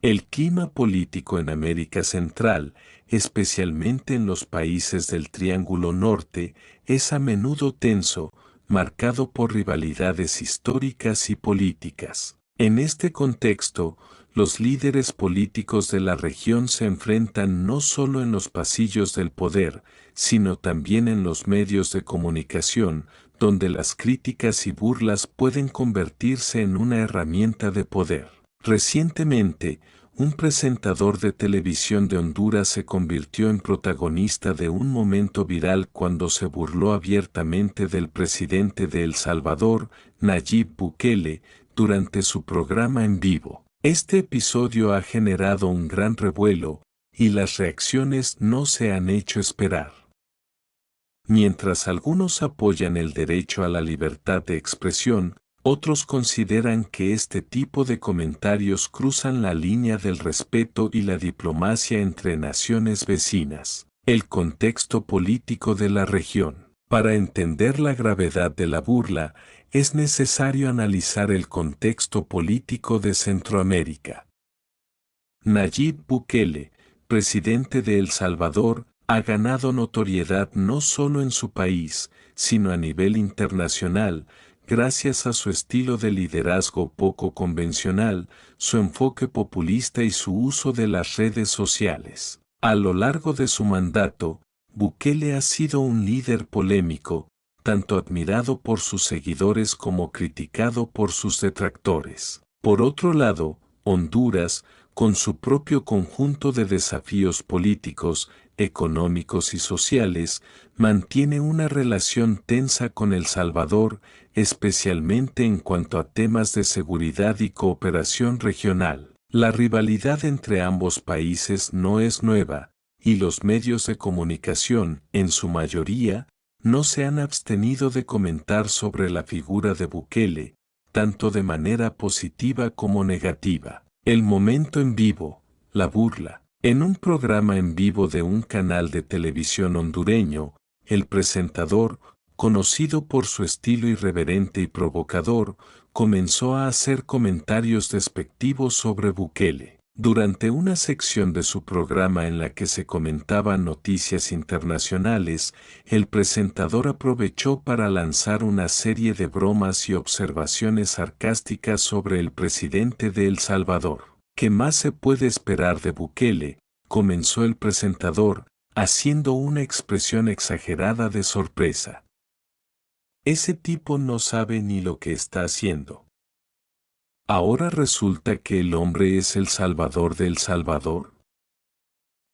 El clima político en América Central, especialmente en los países del Triángulo Norte, es a menudo tenso, marcado por rivalidades históricas y políticas. En este contexto, los líderes políticos de la región se enfrentan no solo en los pasillos del poder, sino también en los medios de comunicación, donde las críticas y burlas pueden convertirse en una herramienta de poder. Recientemente, un presentador de televisión de Honduras se convirtió en protagonista de un momento viral cuando se burló abiertamente del presidente de El Salvador, Nayib Bukele, durante su programa en vivo. Este episodio ha generado un gran revuelo, y las reacciones no se han hecho esperar. Mientras algunos apoyan el derecho a la libertad de expresión, otros consideran que este tipo de comentarios cruzan la línea del respeto y la diplomacia entre naciones vecinas. El contexto político de la región. Para entender la gravedad de la burla, es necesario analizar el contexto político de Centroamérica. Nayib Bukele, presidente de El Salvador, ha ganado notoriedad no solo en su país, sino a nivel internacional, gracias a su estilo de liderazgo poco convencional, su enfoque populista y su uso de las redes sociales. A lo largo de su mandato, Bukele ha sido un líder polémico, tanto admirado por sus seguidores como criticado por sus detractores. Por otro lado, Honduras, con su propio conjunto de desafíos políticos, económicos y sociales, mantiene una relación tensa con El Salvador, especialmente en cuanto a temas de seguridad y cooperación regional. La rivalidad entre ambos países no es nueva, y los medios de comunicación, en su mayoría, no se han abstenido de comentar sobre la figura de Bukele, tanto de manera positiva como negativa. El momento en vivo, la burla. En un programa en vivo de un canal de televisión hondureño, el presentador, conocido por su estilo irreverente y provocador, comenzó a hacer comentarios despectivos sobre Bukele. Durante una sección de su programa en la que se comentaban noticias internacionales, el presentador aprovechó para lanzar una serie de bromas y observaciones sarcásticas sobre el presidente de El Salvador. ¿Qué más se puede esperar de Bukele?, comenzó el presentador, haciendo una expresión exagerada de sorpresa. Ese tipo no sabe ni lo que está haciendo. ¿Ahora resulta que el hombre es el salvador de El Salvador?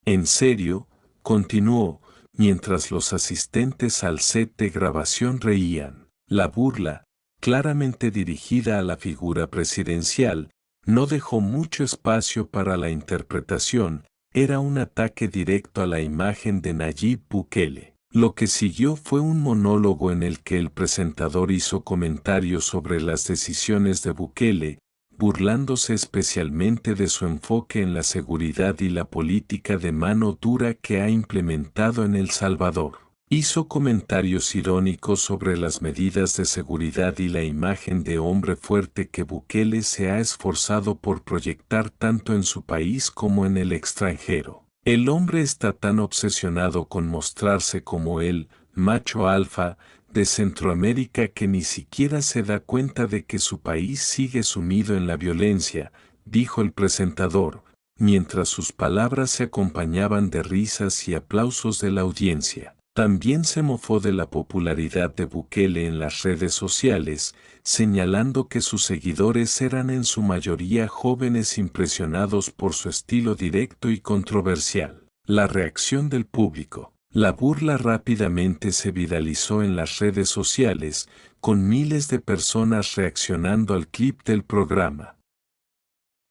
En serio, continuó, mientras los asistentes al set de grabación reían. La burla, claramente dirigida a la figura presidencial, no dejó mucho espacio para la interpretación, era un ataque directo a la imagen de Nayib Bukele. Lo que siguió fue un monólogo en el que el presentador hizo comentarios sobre las decisiones de Bukele, burlándose especialmente de su enfoque en la seguridad y la política de mano dura que ha implementado en El Salvador. Hizo comentarios irónicos sobre las medidas de seguridad y la imagen de hombre fuerte que Bukele se ha esforzado por proyectar tanto en su país como en el extranjero. El hombre está tan obsesionado con mostrarse como el macho alfa de Centroamérica que ni siquiera se da cuenta de que su país sigue sumido en la violencia, dijo el presentador, mientras sus palabras se acompañaban de risas y aplausos de la audiencia. También se mofó de la popularidad de Bukele en las redes sociales, señalando que sus seguidores eran en su mayoría jóvenes impresionados por su estilo directo y controversial. La reacción del público. La burla rápidamente se viralizó en las redes sociales, con miles de personas reaccionando al clip del programa.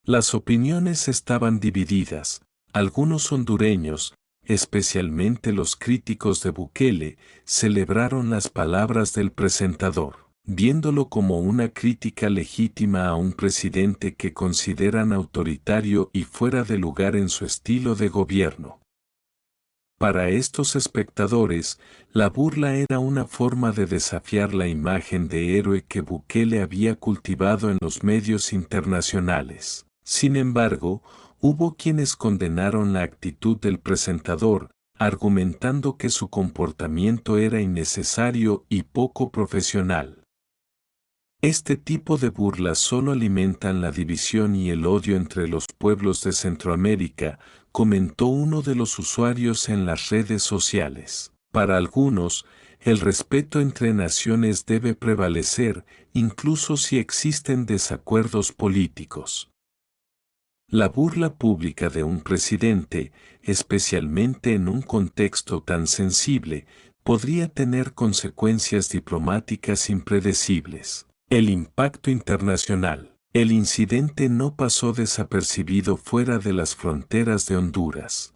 Las opiniones estaban divididas. Algunos hondureños, especialmente los críticos de Bukele, celebraron las palabras del presentador, viéndolo como una crítica legítima a un presidente que consideran autoritario y fuera de lugar en su estilo de gobierno. Para estos espectadores, la burla era una forma de desafiar la imagen de héroe que Bukele había cultivado en los medios internacionales. Sin embargo, Hubo quienes condenaron la actitud del presentador, argumentando que su comportamiento era innecesario y poco profesional. Este tipo de burlas solo alimentan la división y el odio entre los pueblos de Centroamérica, comentó uno de los usuarios en las redes sociales. Para algunos, el respeto entre naciones debe prevalecer, incluso si existen desacuerdos políticos. La burla pública de un presidente, especialmente en un contexto tan sensible, podría tener consecuencias diplomáticas impredecibles. El impacto internacional. El incidente no pasó desapercibido fuera de las fronteras de Honduras.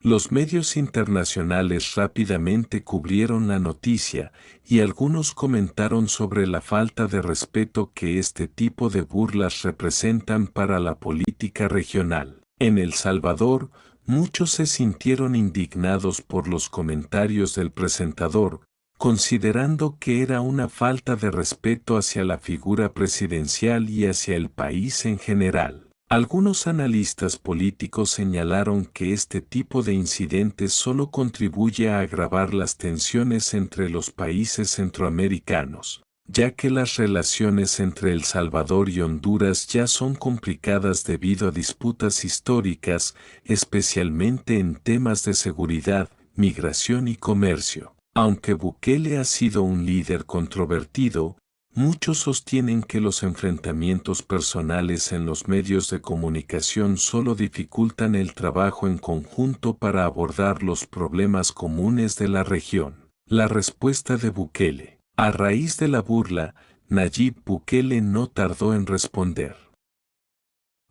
Los medios internacionales rápidamente cubrieron la noticia y algunos comentaron sobre la falta de respeto que este tipo de burlas representan para la política regional. En El Salvador, muchos se sintieron indignados por los comentarios del presentador, considerando que era una falta de respeto hacia la figura presidencial y hacia el país en general. Algunos analistas políticos señalaron que este tipo de incidentes solo contribuye a agravar las tensiones entre los países centroamericanos, ya que las relaciones entre El Salvador y Honduras ya son complicadas debido a disputas históricas, especialmente en temas de seguridad, migración y comercio. Aunque Bukele ha sido un líder controvertido, muchos sostienen que los enfrentamientos personales en los medios de comunicación solo dificultan el trabajo en conjunto para abordar los problemas comunes de la región. La respuesta de Bukele. A raíz de la burla, Nayib Bukele no tardó en responder.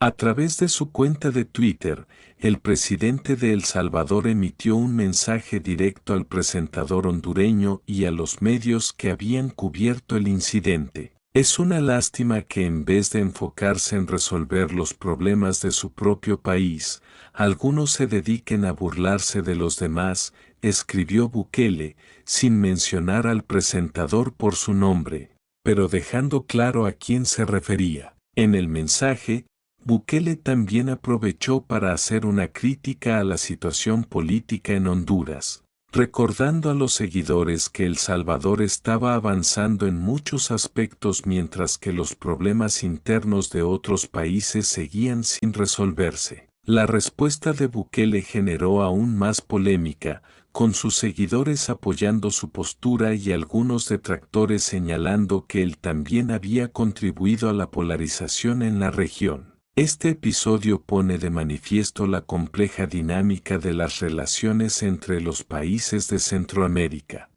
A través de su cuenta de Twitter, el presidente de El Salvador emitió un mensaje directo al presentador hondureño y a los medios que habían cubierto el incidente. Es una lástima que en vez de enfocarse en resolver los problemas de su propio país, algunos se dediquen a burlarse de los demás, escribió Bukele, sin mencionar al presentador por su nombre, pero dejando claro a quién se refería. En el mensaje, Bukele también aprovechó para hacer una crítica a la situación política en Honduras, recordando a los seguidores que El Salvador estaba avanzando en muchos aspectos mientras que los problemas internos de otros países seguían sin resolverse. La respuesta de Bukele generó aún más polémica, con sus seguidores apoyando su postura y algunos detractores señalando que él también había contribuido a la polarización en la región. Este episodio pone de manifiesto la compleja dinámica de las relaciones entre los países de Centroamérica.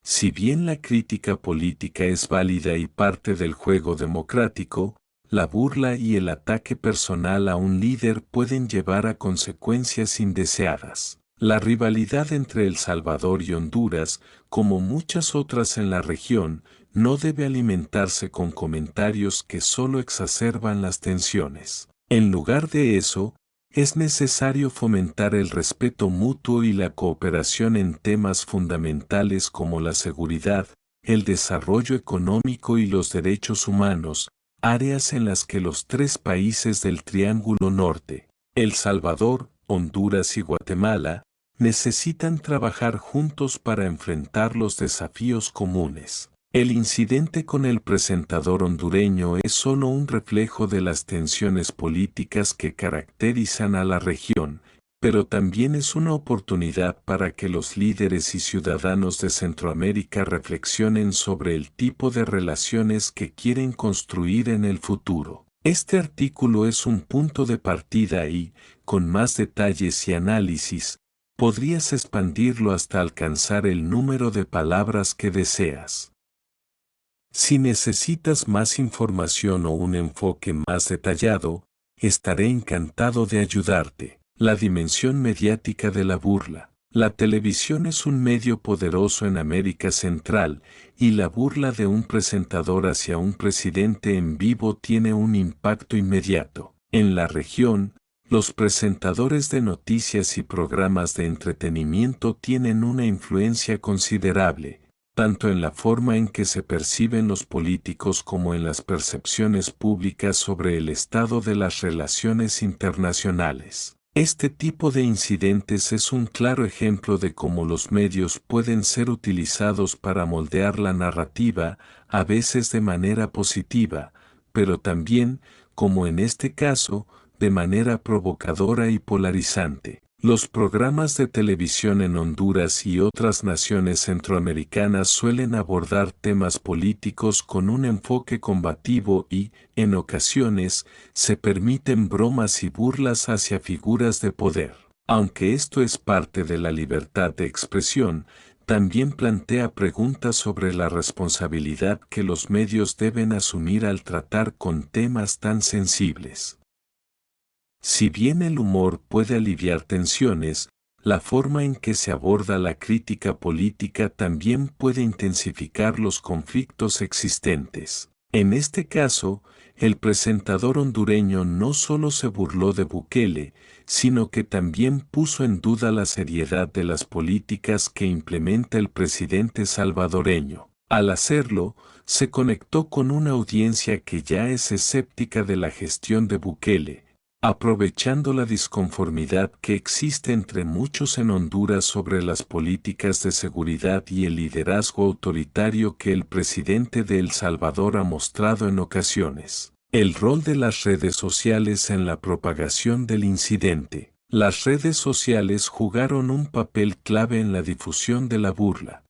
Si bien la crítica política es válida y parte del juego democrático, la burla y el ataque personal a un líder pueden llevar a consecuencias indeseadas. La rivalidad entre El Salvador y Honduras, como muchas otras en la región, no debe alimentarse con comentarios que solo exacerban las tensiones. En lugar de eso, es necesario fomentar el respeto mutuo y la cooperación en temas fundamentales como la seguridad, el desarrollo económico y los derechos humanos, áreas en las que los tres países del Triángulo Norte, El Salvador, Honduras y Guatemala, necesitan trabajar juntos para enfrentar los desafíos comunes. El incidente con el presentador hondureño es solo un reflejo de las tensiones políticas que caracterizan a la región, pero también es una oportunidad para que los líderes y ciudadanos de Centroamérica reflexionen sobre el tipo de relaciones que quieren construir en el futuro. Este artículo es un punto de partida y, con más detalles y análisis, podrías expandirlo hasta alcanzar el número de palabras que deseas. Si necesitas más información o un enfoque más detallado, estaré encantado de ayudarte. La dimensión mediática de la burla. La televisión es un medio poderoso en América Central, y la burla de un presentador hacia un presidente en vivo tiene un impacto inmediato. En la región, los presentadores de noticias y programas de entretenimiento tienen una influencia considerable, tanto en la forma en que se perciben los políticos como en las percepciones públicas sobre el estado de las relaciones internacionales. Este tipo de incidentes es un claro ejemplo de cómo los medios pueden ser utilizados para moldear la narrativa, a veces de manera positiva, pero también, como en este caso, de manera provocadora y polarizante. Los programas de televisión en Honduras y otras naciones centroamericanas suelen abordar temas políticos con un enfoque combativo y, en ocasiones, se permiten bromas y burlas hacia figuras de poder. Aunque esto es parte de la libertad de expresión, también plantea preguntas sobre la responsabilidad que los medios deben asumir al tratar con temas tan sensibles. Si bien el humor puede aliviar tensiones, la forma en que se aborda la crítica política también puede intensificar los conflictos existentes. En este caso, el presentador hondureño no solo se burló de Bukele, sino que también puso en duda la seriedad de las políticas que implementa el presidente salvadoreño. Al hacerlo, se conectó con una audiencia que ya es escéptica de la gestión de Bukele, aprovechando la disconformidad que existe entre muchos en Honduras sobre las políticas de seguridad y el liderazgo autoritario que el presidente de El Salvador ha mostrado en ocasiones. El rol de las redes sociales en la propagación del incidente. Las redes sociales jugaron un papel clave en la difusión de la burla.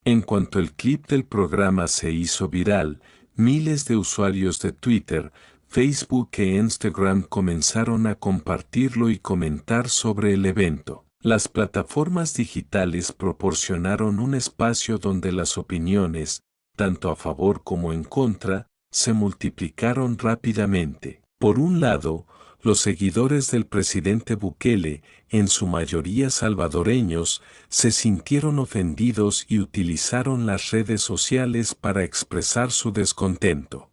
En cuanto el clip del programa se hizo viral, miles de usuarios de Twitter, Facebook e Instagram comenzaron a compartirlo y comentar sobre el evento. Las plataformas digitales proporcionaron un espacio donde las opiniones, tanto a favor como en contra, se multiplicaron rápidamente. Por un lado, los seguidores del presidente Bukele, en su mayoría salvadoreños, se sintieron ofendidos y utilizaron las redes sociales para expresar su descontento.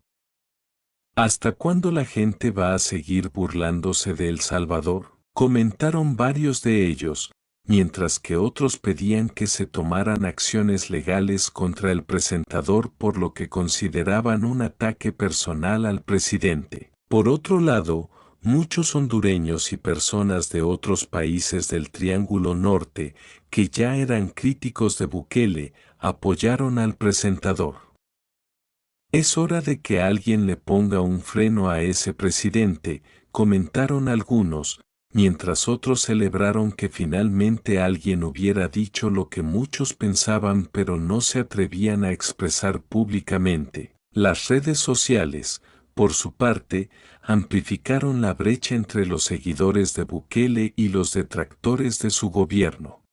¿Hasta cuándo la gente va a seguir burlándose de El Salvador? Comentaron varios de ellos, mientras que otros pedían que se tomaran acciones legales contra el presentador por lo que consideraban un ataque personal al presidente. Por otro lado, muchos hondureños y personas de otros países del Triángulo Norte, que ya eran críticos de Bukele, apoyaron al presentador. Es hora de que alguien le ponga un freno a ese presidente, comentaron algunos, mientras otros celebraron que finalmente alguien hubiera dicho lo que muchos pensaban pero no se atrevían a expresar públicamente. Las redes sociales, por su parte, amplificaron la brecha entre los seguidores de Bukele y los detractores de su gobierno.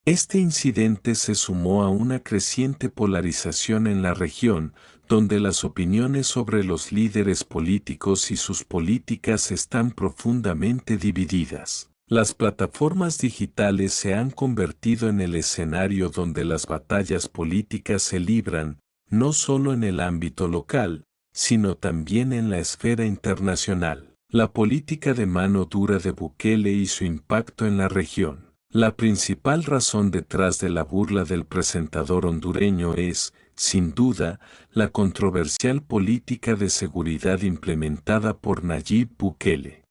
Este incidente se sumó a una creciente polarización en la región, donde las opiniones sobre los líderes políticos y sus políticas están profundamente divididas. Las plataformas digitales se han convertido en el escenario donde las batallas políticas se libran, no solo en el ámbito local, sino también en la esfera internacional. La política de mano dura de Bukele y su impacto en la región. La principal razón detrás de la burla del presentador hondureño es, sin duda, la controversial política de seguridad implementada por Nayib Bukele.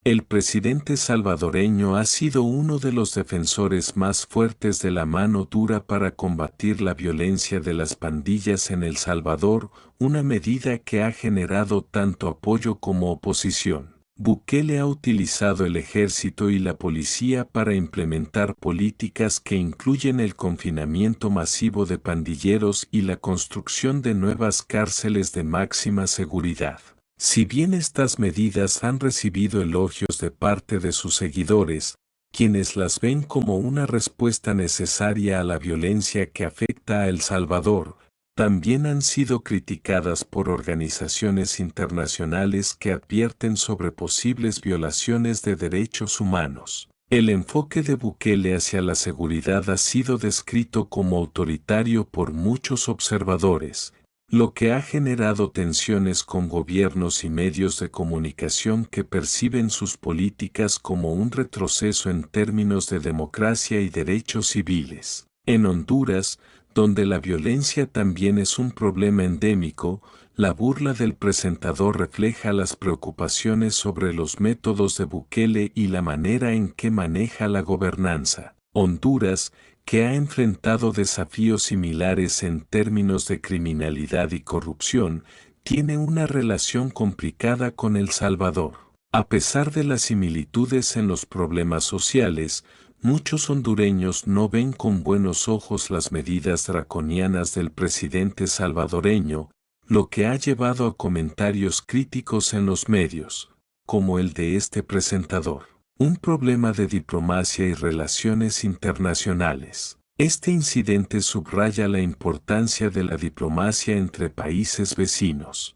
El presidente salvadoreño ha sido uno de los defensores más fuertes de la mano dura para combatir la violencia de las pandillas en El Salvador, una medida que ha generado tanto apoyo como oposición. Bukele ha utilizado el ejército y la policía para implementar políticas que incluyen el confinamiento masivo de pandilleros y la construcción de nuevas cárceles de máxima seguridad. Si bien estas medidas han recibido elogios de parte de sus seguidores, quienes las ven como una respuesta necesaria a la violencia que afecta a El Salvador, también han sido criticadas por organizaciones internacionales que advierten sobre posibles violaciones de derechos humanos. El enfoque de Bukele hacia la seguridad ha sido descrito como autoritario por muchos observadores, lo que ha generado tensiones con gobiernos y medios de comunicación que perciben sus políticas como un retroceso en términos de democracia y derechos civiles. En Honduras, donde la violencia también es un problema endémico, la burla del presentador refleja las preocupaciones sobre los métodos de Bukele y la manera en que maneja la gobernanza. Honduras, que ha enfrentado desafíos similares en términos de criminalidad y corrupción, tiene una relación complicada con El Salvador. A pesar de las similitudes en los problemas sociales, muchos hondureños no ven con buenos ojos las medidas draconianas del presidente salvadoreño, lo que ha llevado a comentarios críticos en los medios, como el de este presentador. Un problema de diplomacia y relaciones internacionales. Este incidente subraya la importancia de la diplomacia entre países vecinos.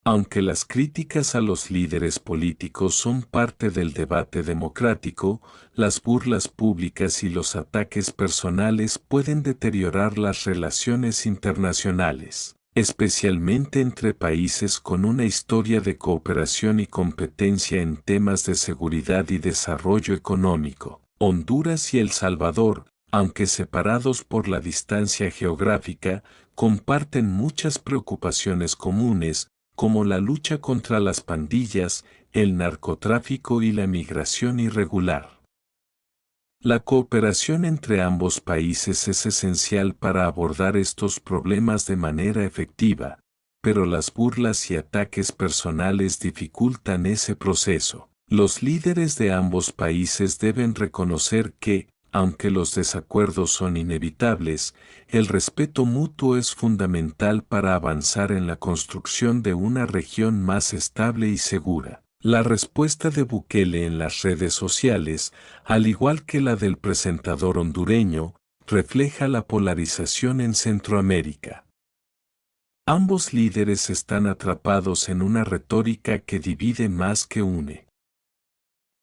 Aunque las críticas a los líderes políticos son parte del debate democrático, las burlas públicas y los ataques personales pueden deteriorar las relaciones internacionales, especialmente entre países con una historia de cooperación y competencia en temas de seguridad y desarrollo económico. Honduras y El Salvador, aunque separados por la distancia geográfica, comparten muchas preocupaciones comunes, como la lucha contra las pandillas, el narcotráfico y la migración irregular. La cooperación entre ambos países es esencial para abordar estos problemas de manera efectiva, pero las burlas y ataques personales dificultan ese proceso. Los líderes de ambos países deben reconocer que, aunque los desacuerdos son inevitables, el respeto mutuo es fundamental para avanzar en la construcción de una región más estable y segura. La respuesta de Bukele en las redes sociales, al igual que la del presentador hondureño, refleja la polarización en Centroamérica. Ambos líderes están atrapados en una retórica que divide más que une.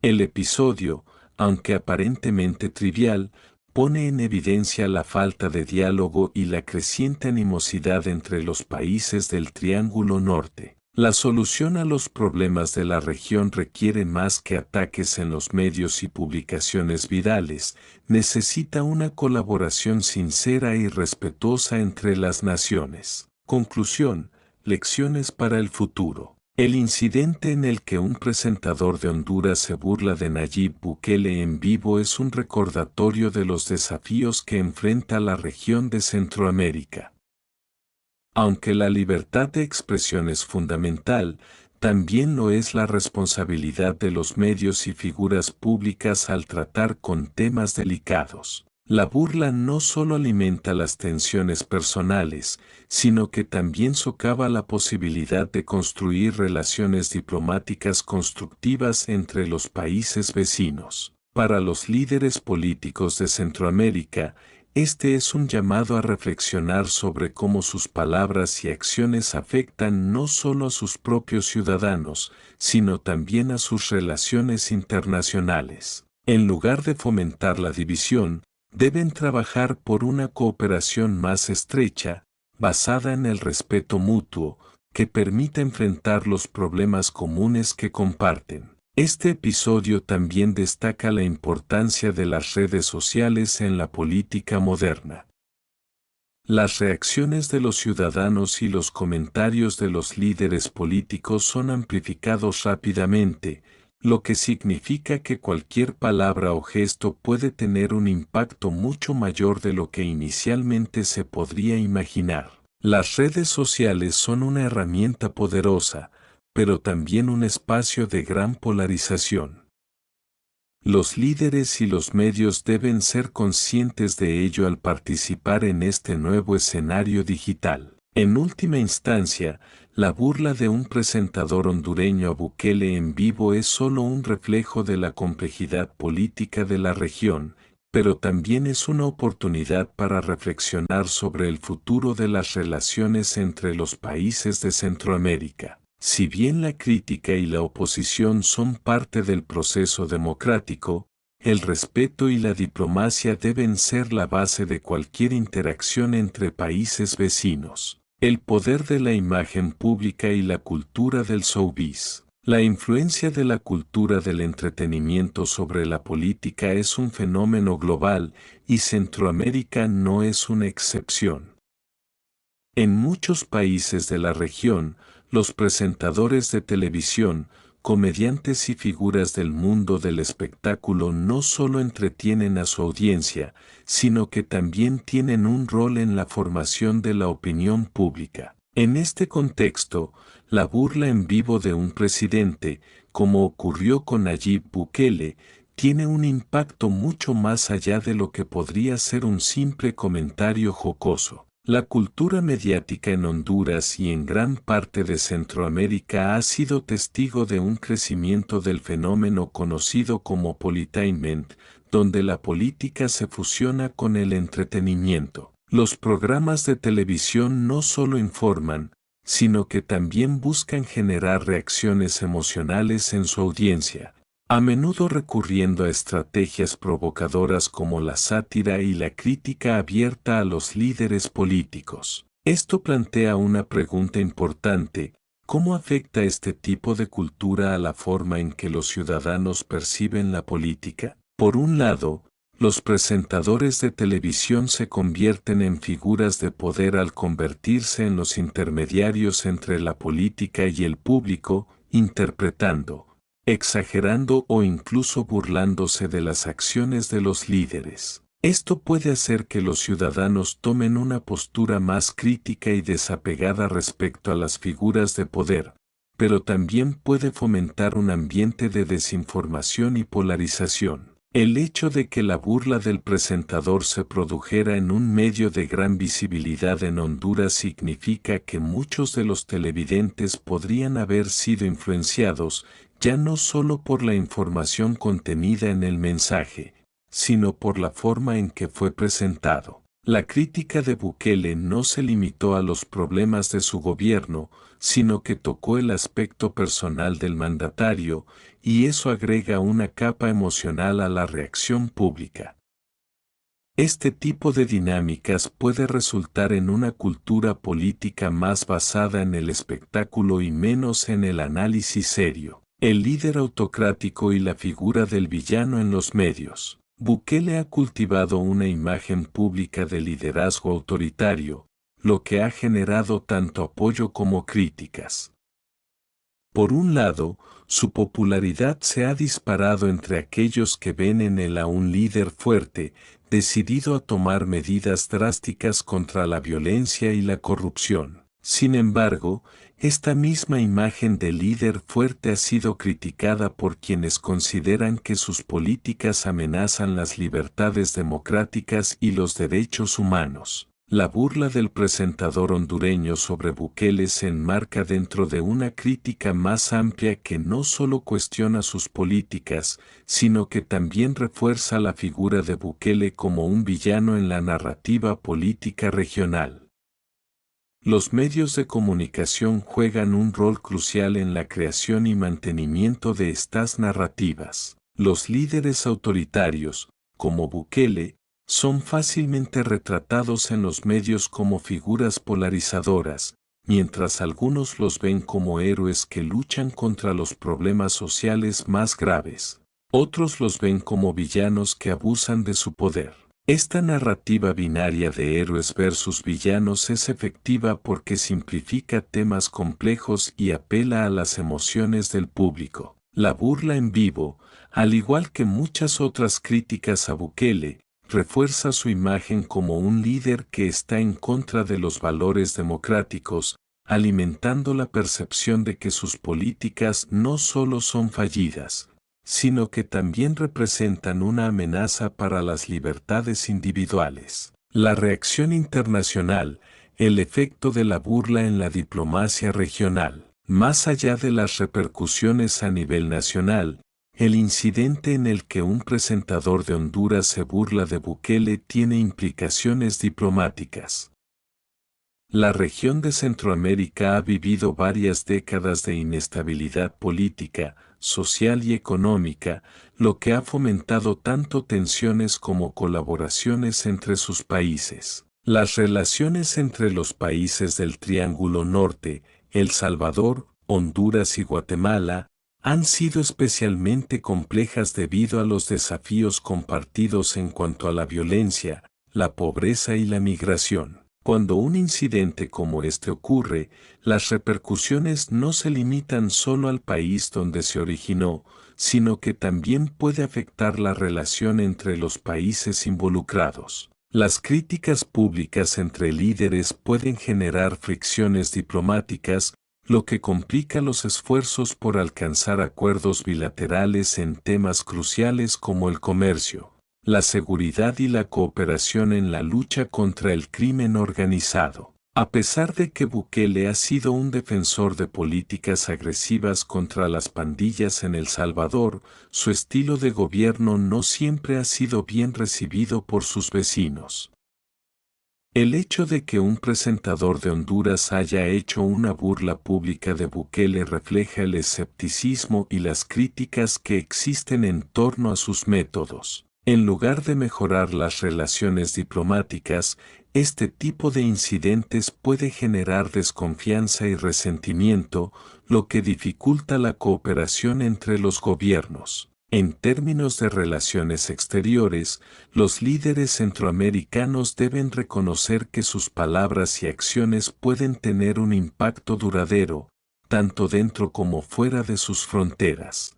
El episodio, aunque aparentemente trivial, pone en evidencia la falta de diálogo y la creciente animosidad entre los países del Triángulo Norte. La solución a los problemas de la región requiere más que ataques en los medios y publicaciones virales, necesita una colaboración sincera y respetuosa entre las naciones. Conclusión: lecciones para el futuro. El incidente en el que un presentador de Honduras se burla de Nayib Bukele en vivo es un recordatorio de los desafíos que enfrenta la región de Centroamérica. Aunque la libertad de expresión es fundamental, también lo es la responsabilidad de los medios y figuras públicas al tratar con temas delicados. La burla no solo alimenta las tensiones personales, sino que también socava la posibilidad de construir relaciones diplomáticas constructivas entre los países vecinos. Para los líderes políticos de Centroamérica, este es un llamado a reflexionar sobre cómo sus palabras y acciones afectan no solo a sus propios ciudadanos, sino también a sus relaciones internacionales. En lugar de fomentar la división, deben trabajar por una cooperación más estrecha, basada en el respeto mutuo, que permita enfrentar los problemas comunes que comparten. Este episodio también destaca la importancia de las redes sociales en la política moderna. Las reacciones de los ciudadanos y los comentarios de los líderes políticos son amplificados rápidamente, lo que significa que cualquier palabra o gesto puede tener un impacto mucho mayor de lo que inicialmente se podría imaginar. Las redes sociales son una herramienta poderosa, pero también un espacio de gran polarización. Los líderes y los medios deben ser conscientes de ello al participar en este nuevo escenario digital. En última instancia, la burla de un presentador hondureño a Bukele en vivo es solo un reflejo de la complejidad política de la región, pero también es una oportunidad para reflexionar sobre el futuro de las relaciones entre los países de Centroamérica. Si bien la crítica y la oposición son parte del proceso democrático, el respeto y la diplomacia deben ser la base de cualquier interacción entre países vecinos. El poder de la imagen pública y la cultura del showbiz. La influencia de la cultura del entretenimiento sobre la política es un fenómeno global y Centroamérica no es una excepción. En muchos países de la región, los presentadores de televisión, comediantes y figuras del mundo del espectáculo no solo entretienen a su audiencia, sino que también tienen un rol en la formación de la opinión pública. En este contexto, la burla en vivo de un presidente, como ocurrió con Nayib Bukele, tiene un impacto mucho más allá de lo que podría ser un simple comentario jocoso. La cultura mediática en Honduras y en gran parte de Centroamérica ha sido testigo de un crecimiento del fenómeno conocido como politainment, donde la política se fusiona con el entretenimiento. Los programas de televisión no solo informan, sino que también buscan generar reacciones emocionales en su audiencia, a menudo recurriendo a estrategias provocadoras como la sátira y la crítica abierta a los líderes políticos. Esto plantea una pregunta importante: ¿cómo afecta este tipo de cultura a la forma en que los ciudadanos perciben la política? Por un lado, los presentadores de televisión se convierten en figuras de poder al convertirse en los intermediarios entre la política y el público, interpretando, exagerando o incluso burlándose de las acciones de los líderes. Esto puede hacer que los ciudadanos tomen una postura más crítica y desapegada respecto a las figuras de poder, pero también puede fomentar un ambiente de desinformación y polarización. El hecho de que la burla del presentador se produjera en un medio de gran visibilidad en Honduras significa que muchos de los televidentes podrían haber sido influenciados, ya no solo por la información contenida en el mensaje, sino por la forma en que fue presentado. La crítica de Bukele no se limitó a los problemas de su gobierno, sino que tocó el aspecto personal del mandatario, y eso agrega una capa emocional a la reacción pública. Este tipo de dinámicas puede resultar en una cultura política más basada en el espectáculo y menos en el análisis serio. El líder autocrático y la figura del villano en los medios. Bukele ha cultivado una imagen pública de liderazgo autoritario, lo que ha generado tanto apoyo como críticas. Por un lado, su popularidad se ha disparado entre aquellos que ven en él a un líder fuerte, decidido a tomar medidas drásticas contra la violencia y la corrupción. Sin embargo, esta misma imagen de líder fuerte ha sido criticada por quienes consideran que sus políticas amenazan las libertades democráticas y los derechos humanos. La burla del presentador hondureño sobre Bukele se enmarca dentro de una crítica más amplia que no solo cuestiona sus políticas, sino que también refuerza la figura de Bukele como un villano en la narrativa política regional. Los medios de comunicación juegan un rol crucial en la creación y mantenimiento de estas narrativas. Los líderes autoritarios, como Bukele, son fácilmente retratados en los medios como figuras polarizadoras, mientras algunos los ven como héroes que luchan contra los problemas sociales más graves. Otros los ven como villanos que abusan de su poder. Esta narrativa binaria de héroes versus villanos es efectiva porque simplifica temas complejos y apela a las emociones del público. La burla en vivo, al igual que muchas otras críticas a Bukele, refuerza su imagen como un líder que está en contra de los valores democráticos, alimentando la percepción de que sus políticas no solo son fallidas, sino que también representan una amenaza para las libertades individuales. La reacción internacional, el efecto de la burla en la diplomacia regional. Más allá de las repercusiones a nivel nacional, el incidente en el que un presentador de Honduras se burla de Bukele tiene implicaciones diplomáticas. La región de Centroamérica ha vivido varias décadas de inestabilidad política, social y económica, lo que ha fomentado tanto tensiones como colaboraciones entre sus países. Las relaciones entre los países del Triángulo Norte, El Salvador, Honduras y Guatemala, han sido especialmente complejas debido a los desafíos compartidos en cuanto a la violencia, la pobreza y la migración. Cuando un incidente como este ocurre, las repercusiones no se limitan solo al país donde se originó, sino que también puede afectar la relación entre los países involucrados. Las críticas públicas entre líderes pueden generar fricciones diplomáticas, lo que complica los esfuerzos por alcanzar acuerdos bilaterales en temas cruciales como el comercio, la seguridad y la cooperación en la lucha contra el crimen organizado. A pesar de que Bukele ha sido un defensor de políticas agresivas contra las pandillas en El Salvador, su estilo de gobierno no siempre ha sido bien recibido por sus vecinos. El hecho de que un presentador de Honduras haya hecho una burla pública de Bukele refleja el escepticismo y las críticas que existen en torno a sus métodos. En lugar de mejorar las relaciones diplomáticas, este tipo de incidentes puede generar desconfianza y resentimiento, lo que dificulta la cooperación entre los gobiernos. En términos de relaciones exteriores, los líderes centroamericanos deben reconocer que sus palabras y acciones pueden tener un impacto duradero, tanto dentro como fuera de sus fronteras.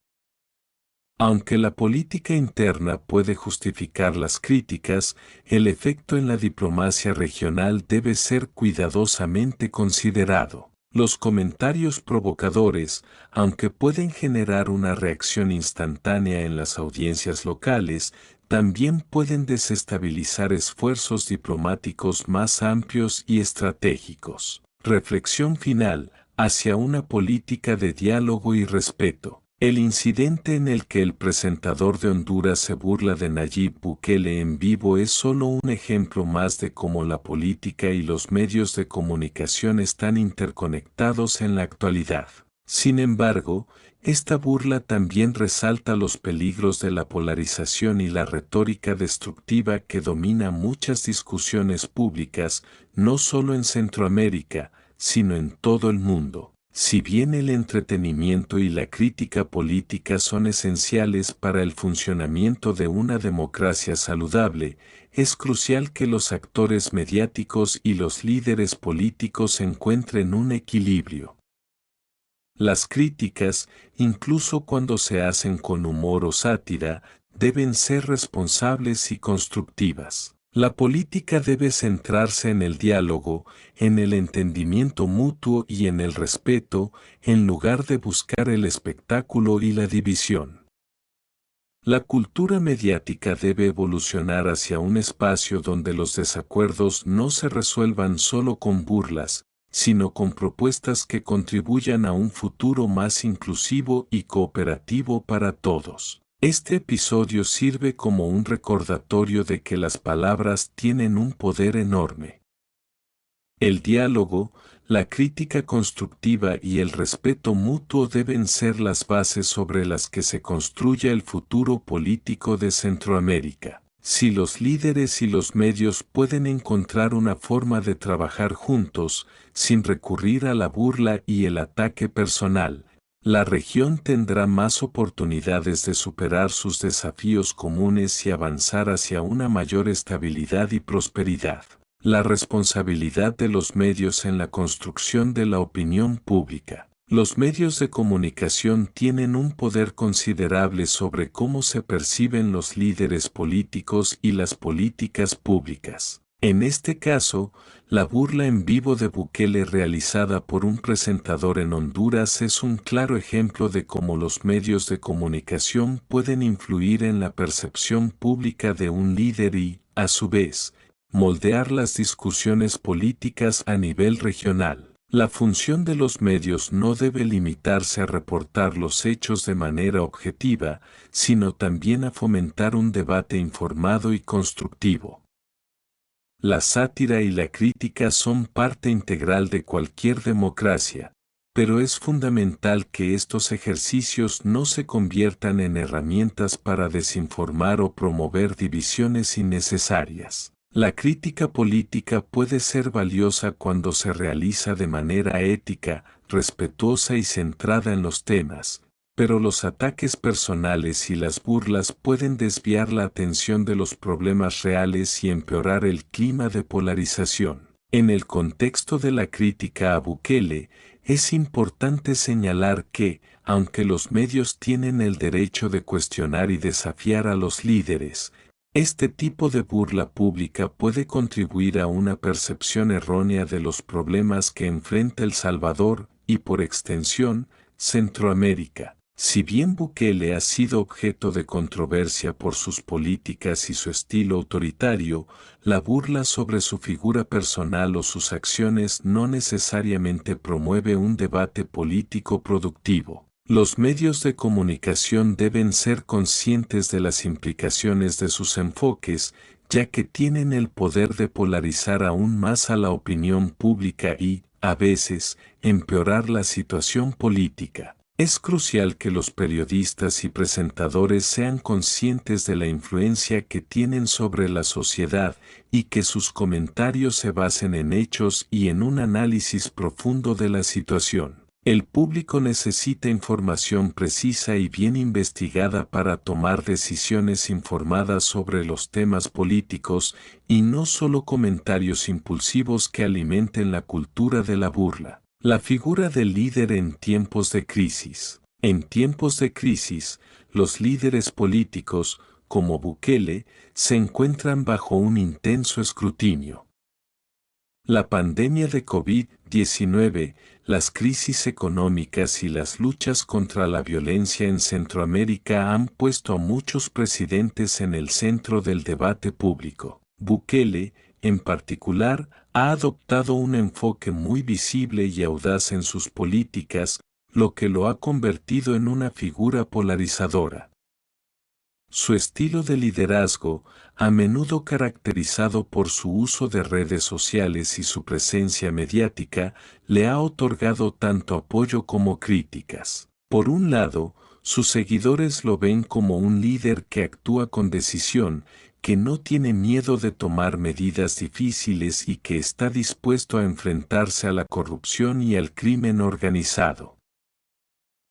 Aunque la política interna puede justificar las críticas, el efecto en la diplomacia regional debe ser cuidadosamente considerado. Los comentarios provocadores, aunque pueden generar una reacción instantánea en las audiencias locales, también pueden desestabilizar esfuerzos diplomáticos más amplios y estratégicos. Reflexión final, hacia una política de diálogo y respeto. El incidente en el que el presentador de Honduras se burla de Nayib Bukele en vivo es solo un ejemplo más de cómo la política y los medios de comunicación están interconectados en la actualidad. Sin embargo, esta burla también resalta los peligros de la polarización y la retórica destructiva que domina muchas discusiones públicas, no solo en Centroamérica, sino en todo el mundo. Si bien el entretenimiento y la crítica política son esenciales para el funcionamiento de una democracia saludable, es crucial que los actores mediáticos y los líderes políticos encuentren un equilibrio. Las críticas, incluso cuando se hacen con humor o sátira, deben ser responsables y constructivas. La política debe centrarse en el diálogo, en el entendimiento mutuo y en el respeto, en lugar de buscar el espectáculo y la división. La cultura mediática debe evolucionar hacia un espacio donde los desacuerdos no se resuelvan solo con burlas, sino con propuestas que contribuyan a un futuro más inclusivo y cooperativo para todos. Este episodio sirve como un recordatorio de que las palabras tienen un poder enorme. El diálogo, la crítica constructiva y el respeto mutuo deben ser las bases sobre las que se construya el futuro político de Centroamérica. Si los líderes y los medios pueden encontrar una forma de trabajar juntos, sin recurrir a la burla y el ataque personal, la región tendrá más oportunidades de superar sus desafíos comunes y avanzar hacia una mayor estabilidad y prosperidad. La responsabilidad de los medios en la construcción de la opinión pública. Los medios de comunicación tienen un poder considerable sobre cómo se perciben los líderes políticos y las políticas públicas. En este caso, la burla en vivo de Bukele realizada por un presentador en Honduras es un claro ejemplo de cómo los medios de comunicación pueden influir en la percepción pública de un líder y, a su vez, moldear las discusiones políticas a nivel regional. La función de los medios no debe limitarse a reportar los hechos de manera objetiva, sino también a fomentar un debate informado y constructivo. La sátira y la crítica son parte integral de cualquier democracia, pero es fundamental que estos ejercicios no se conviertan en herramientas para desinformar o promover divisiones innecesarias. La crítica política puede ser valiosa cuando se realiza de manera ética, respetuosa y centrada en los temas, pero los ataques personales y las burlas pueden desviar la atención de los problemas reales y empeorar el clima de polarización. En el contexto de la crítica a Bukele, es importante señalar que, aunque los medios tienen el derecho de cuestionar y desafiar a los líderes, este tipo de burla pública puede contribuir a una percepción errónea de los problemas que enfrenta El Salvador y, por extensión, Centroamérica. Si bien Bukele ha sido objeto de controversia por sus políticas y su estilo autoritario, la burla sobre su figura personal o sus acciones no necesariamente promueve un debate político productivo. Los medios de comunicación deben ser conscientes de las implicaciones de sus enfoques, ya que tienen el poder de polarizar aún más a la opinión pública y, a veces, empeorar la situación política. Es crucial que los periodistas y presentadores sean conscientes de la influencia que tienen sobre la sociedad y que sus comentarios se basen en hechos y en un análisis profundo de la situación. El público necesita información precisa y bien investigada para tomar decisiones informadas sobre los temas políticos y no solo comentarios impulsivos que alimenten la cultura de la burla. La figura del líder en tiempos de crisis. En tiempos de crisis, los líderes políticos, como Bukele, se encuentran bajo un intenso escrutinio. La pandemia de COVID-19, las crisis económicas y las luchas contra la violencia en Centroamérica han puesto a muchos presidentes en el centro del debate público. Bukele, en particular, ha adoptado un enfoque muy visible y audaz en sus políticas, lo que lo ha convertido en una figura polarizadora. Su estilo de liderazgo, a menudo caracterizado por su uso de redes sociales y su presencia mediática, le ha otorgado tanto apoyo como críticas. Por un lado, sus seguidores lo ven como un líder que actúa con decisión, que no tiene miedo de tomar medidas difíciles y que está dispuesto a enfrentarse a la corrupción y al crimen organizado.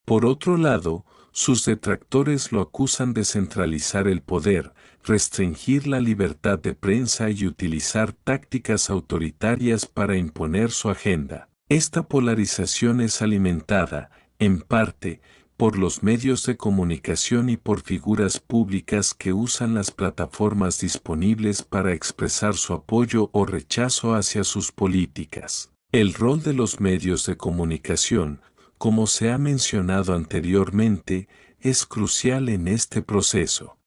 Por otro lado, sus detractores lo acusan de centralizar el poder, restringir la libertad de prensa y utilizar tácticas autoritarias para imponer su agenda. Esta polarización es alimentada, en parte, por los medios de comunicación y por figuras públicas que usan las plataformas disponibles para expresar su apoyo o rechazo hacia sus políticas. El rol de los medios de comunicación, como se ha mencionado anteriormente, es crucial en este proceso.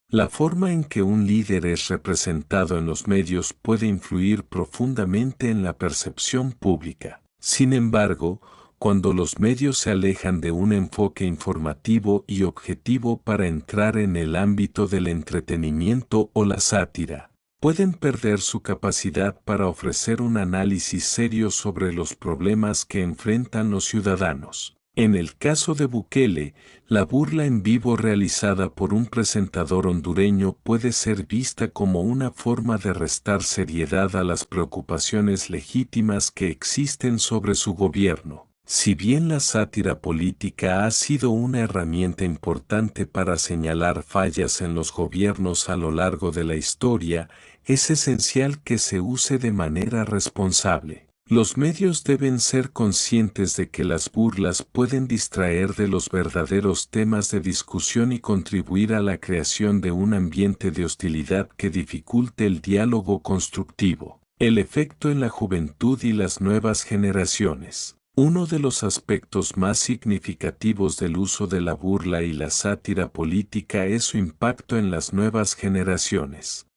La forma en que un líder es representado en los medios puede influir profundamente en la percepción pública. Sin embargo, cuando los medios se alejan de un enfoque informativo y objetivo para entrar en el ámbito del entretenimiento o la sátira, pueden perder su capacidad para ofrecer un análisis serio sobre los problemas que enfrentan los ciudadanos. En el caso de Bukele, la burla en vivo realizada por un presentador hondureño puede ser vista como una forma de restar seriedad a las preocupaciones legítimas que existen sobre su gobierno. Si bien la sátira política ha sido una herramienta importante para señalar fallas en los gobiernos a lo largo de la historia, es esencial que se use de manera responsable. Los medios deben ser conscientes de que las burlas pueden distraer de los verdaderos temas de discusión y contribuir a la creación de un ambiente de hostilidad que dificulte el diálogo constructivo. El efecto en la juventud y las nuevas generaciones. Uno de los aspectos más significativos del uso de la burla y la sátira política es su impacto en las nuevas generaciones.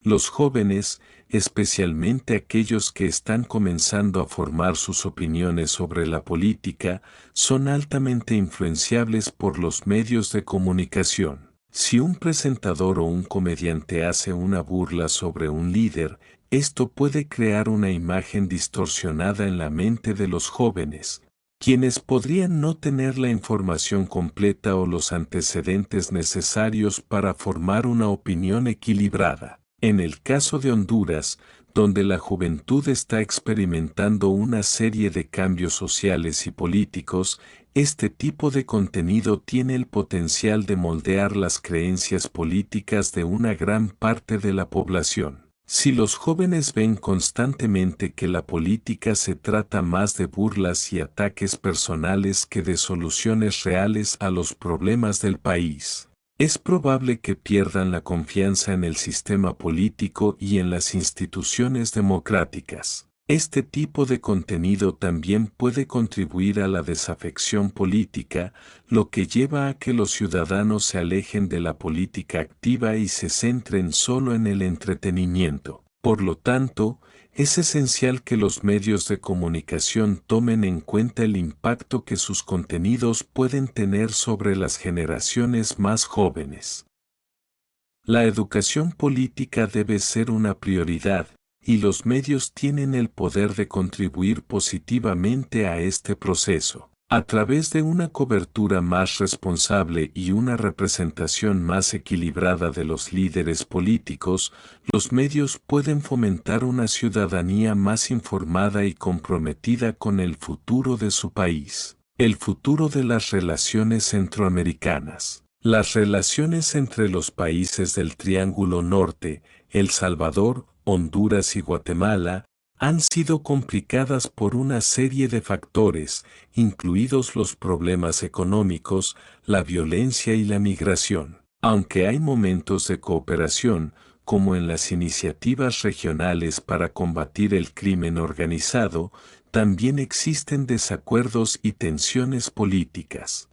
Los jóvenes, especialmente aquellos que están comenzando a formar sus opiniones sobre la política, son altamente influenciables por los medios de comunicación. Si un presentador o un comediante hace una burla sobre un líder, esto puede crear una imagen distorsionada en la mente de los jóvenes, quienes podrían no tener la información completa o los antecedentes necesarios para formar una opinión equilibrada. En el caso de Honduras, donde la juventud está experimentando una serie de cambios sociales y políticos, este tipo de contenido tiene el potencial de moldear las creencias políticas de una gran parte de la población. Si los jóvenes ven constantemente que la política se trata más de burlas y ataques personales que de soluciones reales a los problemas del país, es probable que pierdan la confianza en el sistema político y en las instituciones democráticas. Este tipo de contenido también puede contribuir a la desafección política, lo que lleva a que los ciudadanos se alejen de la política activa y se centren solo en el entretenimiento. Por lo tanto, es esencial que los medios de comunicación tomen en cuenta el impacto que sus contenidos pueden tener sobre las generaciones más jóvenes. La educación política debe ser una prioridad, y los medios tienen el poder de contribuir positivamente a este proceso. A través de una cobertura más responsable y una representación más equilibrada de los líderes políticos, los medios pueden fomentar una ciudadanía más informada y comprometida con el futuro de su país. El futuro de las relaciones centroamericanas. Las relaciones entre los países del Triángulo Norte, El Salvador, Honduras y Guatemala, han sido complicadas por una serie de factores, incluidos los problemas económicos, la violencia y la migración. Aunque hay momentos de cooperación, como en las iniciativas regionales para combatir el crimen organizado, también existen desacuerdos y tensiones políticas.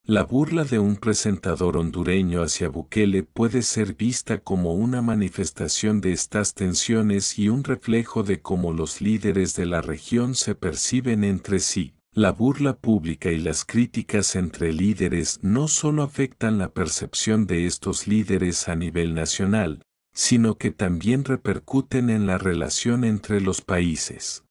La burla de un presentador hondureño hacia Bukele puede ser vista como una manifestación de estas tensiones y un reflejo de cómo los líderes de la región se perciben entre sí. La burla pública y las críticas entre líderes no solo afectan la percepción de estos líderes a nivel nacional, sino que también repercuten en la relación entre los países.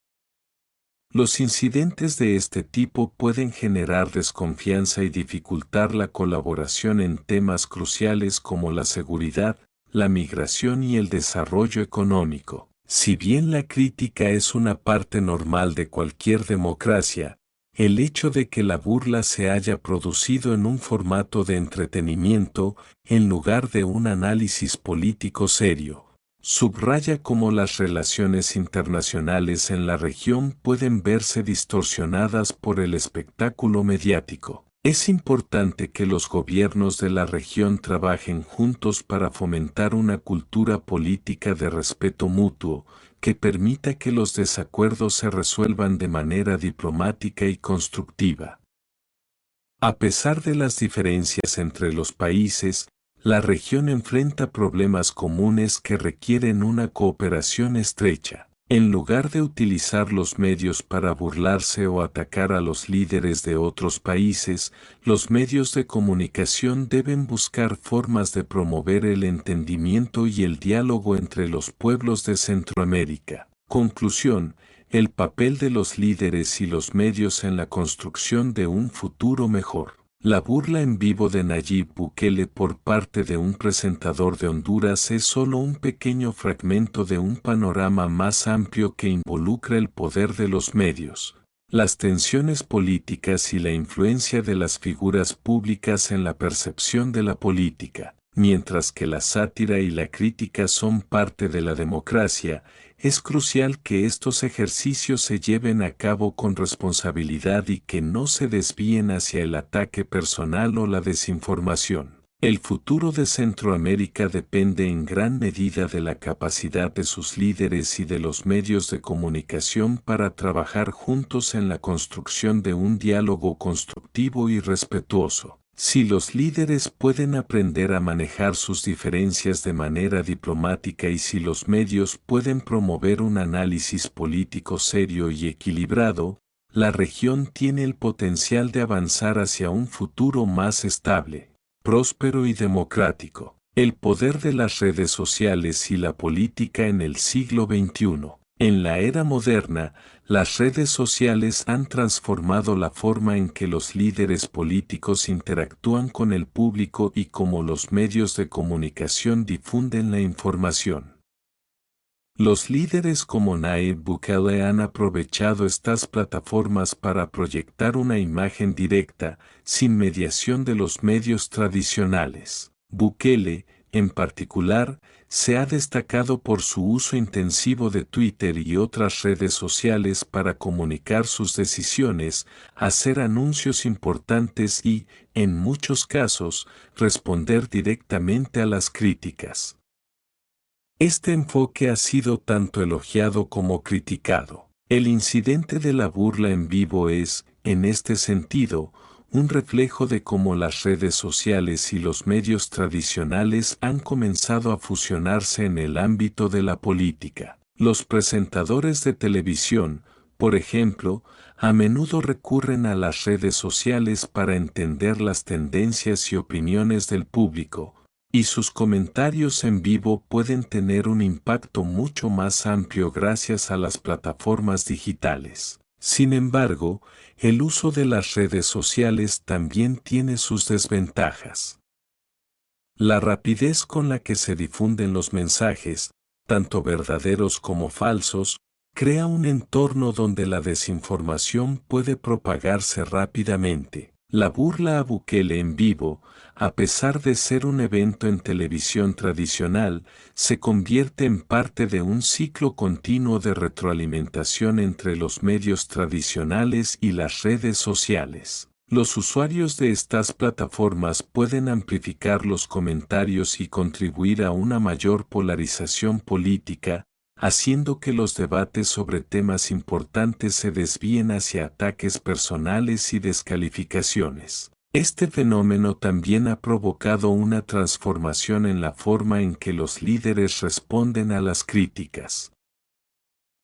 Los incidentes de este tipo pueden generar desconfianza y dificultar la colaboración en temas cruciales como la seguridad, la migración y el desarrollo económico. Si bien la crítica es una parte normal de cualquier democracia, el hecho de que la burla se haya producido en un formato de entretenimiento, en lugar de un análisis político serio, subraya cómo las relaciones internacionales en la región pueden verse distorsionadas por el espectáculo mediático. Es importante que los gobiernos de la región trabajen juntos para fomentar una cultura política de respeto mutuo, que permita que los desacuerdos se resuelvan de manera diplomática y constructiva. A pesar de las diferencias entre los países, la región enfrenta problemas comunes que requieren una cooperación estrecha. En lugar de utilizar los medios para burlarse o atacar a los líderes de otros países, los medios de comunicación deben buscar formas de promover el entendimiento y el diálogo entre los pueblos de Centroamérica. Conclusión: el papel de los líderes y los medios en la construcción de un futuro mejor. La burla en vivo de Nayib Bukele por parte de un presentador de Honduras es solo un pequeño fragmento de un panorama más amplio que involucra el poder de los medios, las tensiones políticas y la influencia de las figuras públicas en la percepción de la política. Mientras que la sátira y la crítica son parte de la democracia, es crucial que estos ejercicios se lleven a cabo con responsabilidad y que no se desvíen hacia el ataque personal o la desinformación. El futuro de Centroamérica depende en gran medida de la capacidad de sus líderes y de los medios de comunicación para trabajar juntos en la construcción de un diálogo constructivo y respetuoso. Si los líderes pueden aprender a manejar sus diferencias de manera diplomática y si los medios pueden promover un análisis político serio y equilibrado, la región tiene el potencial de avanzar hacia un futuro más estable, próspero y democrático. El poder de las redes sociales y la política en el siglo XXI. En la era moderna, las redes sociales han transformado la forma en que los líderes políticos interactúan con el público y cómo los medios de comunicación difunden la información. Los líderes como Nayib Bukele han aprovechado estas plataformas para proyectar una imagen directa, sin mediación de los medios tradicionales. Bukele, en particular, se ha destacado por su uso intensivo de Twitter y otras redes sociales para comunicar sus decisiones, hacer anuncios importantes y, en muchos casos, responder directamente a las críticas. Este enfoque ha sido tanto elogiado como criticado. El incidente de la burla en vivo es, en este sentido, un reflejo de cómo las redes sociales y los medios tradicionales han comenzado a fusionarse en el ámbito de la política. Los presentadores de televisión, por ejemplo, a menudo recurren a las redes sociales para entender las tendencias y opiniones del público, y sus comentarios en vivo pueden tener un impacto mucho más amplio gracias a las plataformas digitales. Sin embargo, el uso de las redes sociales también tiene sus desventajas. La rapidez con la que se difunden los mensajes, tanto verdaderos como falsos, crea un entorno donde la desinformación puede propagarse rápidamente. La burla a Bukele en vivo, a pesar de ser un evento en televisión tradicional, se convierte en parte de un ciclo continuo de retroalimentación entre los medios tradicionales y las redes sociales. Los usuarios de estas plataformas pueden amplificar los comentarios y contribuir a una mayor polarización política, haciendo que los debates sobre temas importantes se desvíen hacia ataques personales y descalificaciones. Este fenómeno también ha provocado una transformación en la forma en que los líderes responden a las críticas.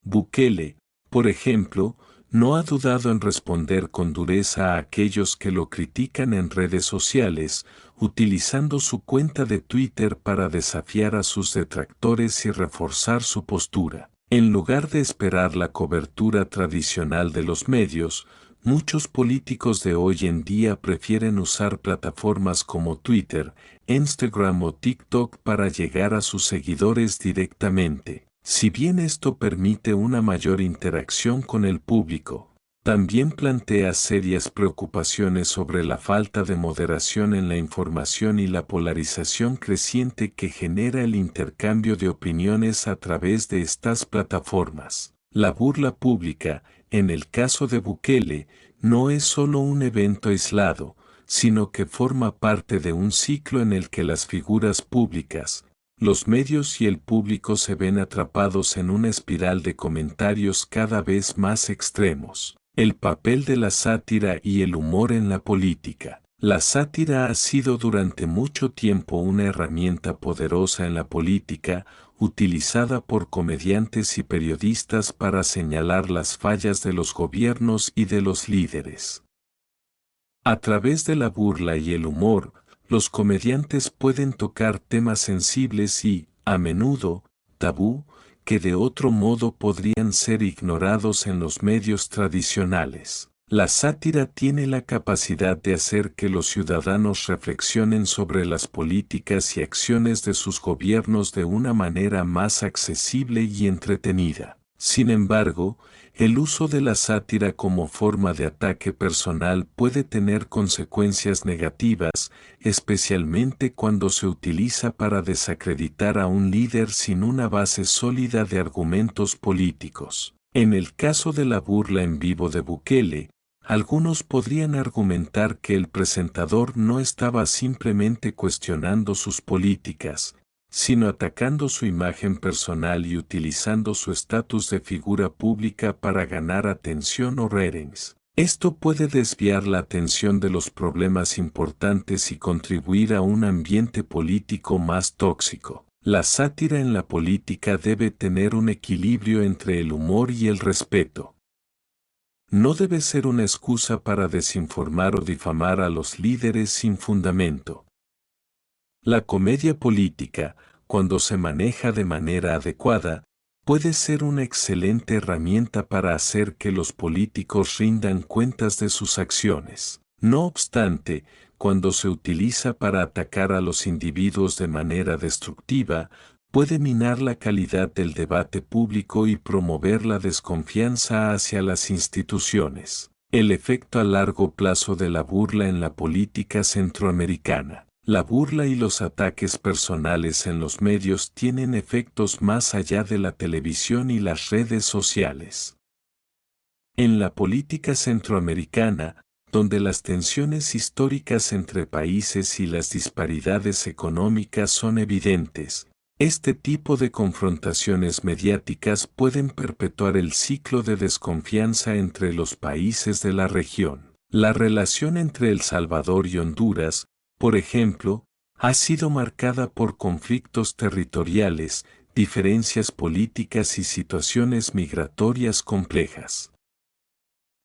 Bukele, por ejemplo, no ha dudado en responder con dureza a aquellos que lo critican en redes sociales, utilizando su cuenta de Twitter para desafiar a sus detractores y reforzar su postura. En lugar de esperar la cobertura tradicional de los medios, muchos políticos de hoy en día prefieren usar plataformas como Twitter, Instagram o TikTok para llegar a sus seguidores directamente. Si bien esto permite una mayor interacción con el público, también plantea serias preocupaciones sobre la falta de moderación en la información y la polarización creciente que genera el intercambio de opiniones a través de estas plataformas. La burla pública, en el caso de Bukele, no es solo un evento aislado, sino que forma parte de un ciclo en el que las figuras públicas, los medios y el público se ven atrapados en una espiral de comentarios cada vez más extremos. El papel de la sátira y el humor en la política. La sátira ha sido durante mucho tiempo una herramienta poderosa en la política, utilizada por comediantes y periodistas para señalar las fallas de los gobiernos y de los líderes. A través de la burla y el humor, los comediantes pueden tocar temas sensibles y, a menudo, tabú, que de otro modo podrían ser ignorados en los medios tradicionales. La sátira tiene la capacidad de hacer que los ciudadanos reflexionen sobre las políticas y acciones de sus gobiernos de una manera más accesible y entretenida. Sin embargo, el uso de la sátira como forma de ataque personal puede tener consecuencias negativas, especialmente cuando se utiliza para desacreditar a un líder sin una base sólida de argumentos políticos. En el caso de la burla en vivo de Bukele, algunos podrían argumentar que el presentador no estaba simplemente cuestionando sus políticas, sino atacando su imagen personal y utilizando su estatus de figura pública para ganar atención o ratings. Esto puede desviar la atención de los problemas importantes y contribuir a un ambiente político más tóxico. La sátira en la política debe tener un equilibrio entre el humor y el respeto. No debe ser una excusa para desinformar o difamar a los líderes sin fundamento. La comedia política, cuando se maneja de manera adecuada, puede ser una excelente herramienta para hacer que los políticos rindan cuentas de sus acciones. No obstante, cuando se utiliza para atacar a los individuos de manera destructiva, puede minar la calidad del debate público y promover la desconfianza hacia las instituciones. El efecto a largo plazo de la burla en la política centroamericana. La burla y los ataques personales en los medios tienen efectos más allá de la televisión y las redes sociales. En la política centroamericana, donde las tensiones históricas entre países y las disparidades económicas son evidentes, este tipo de confrontaciones mediáticas pueden perpetuar el ciclo de desconfianza entre los países de la región. La relación entre El Salvador y Honduras, por ejemplo, ha sido marcada por conflictos territoriales, diferencias políticas y situaciones migratorias complejas.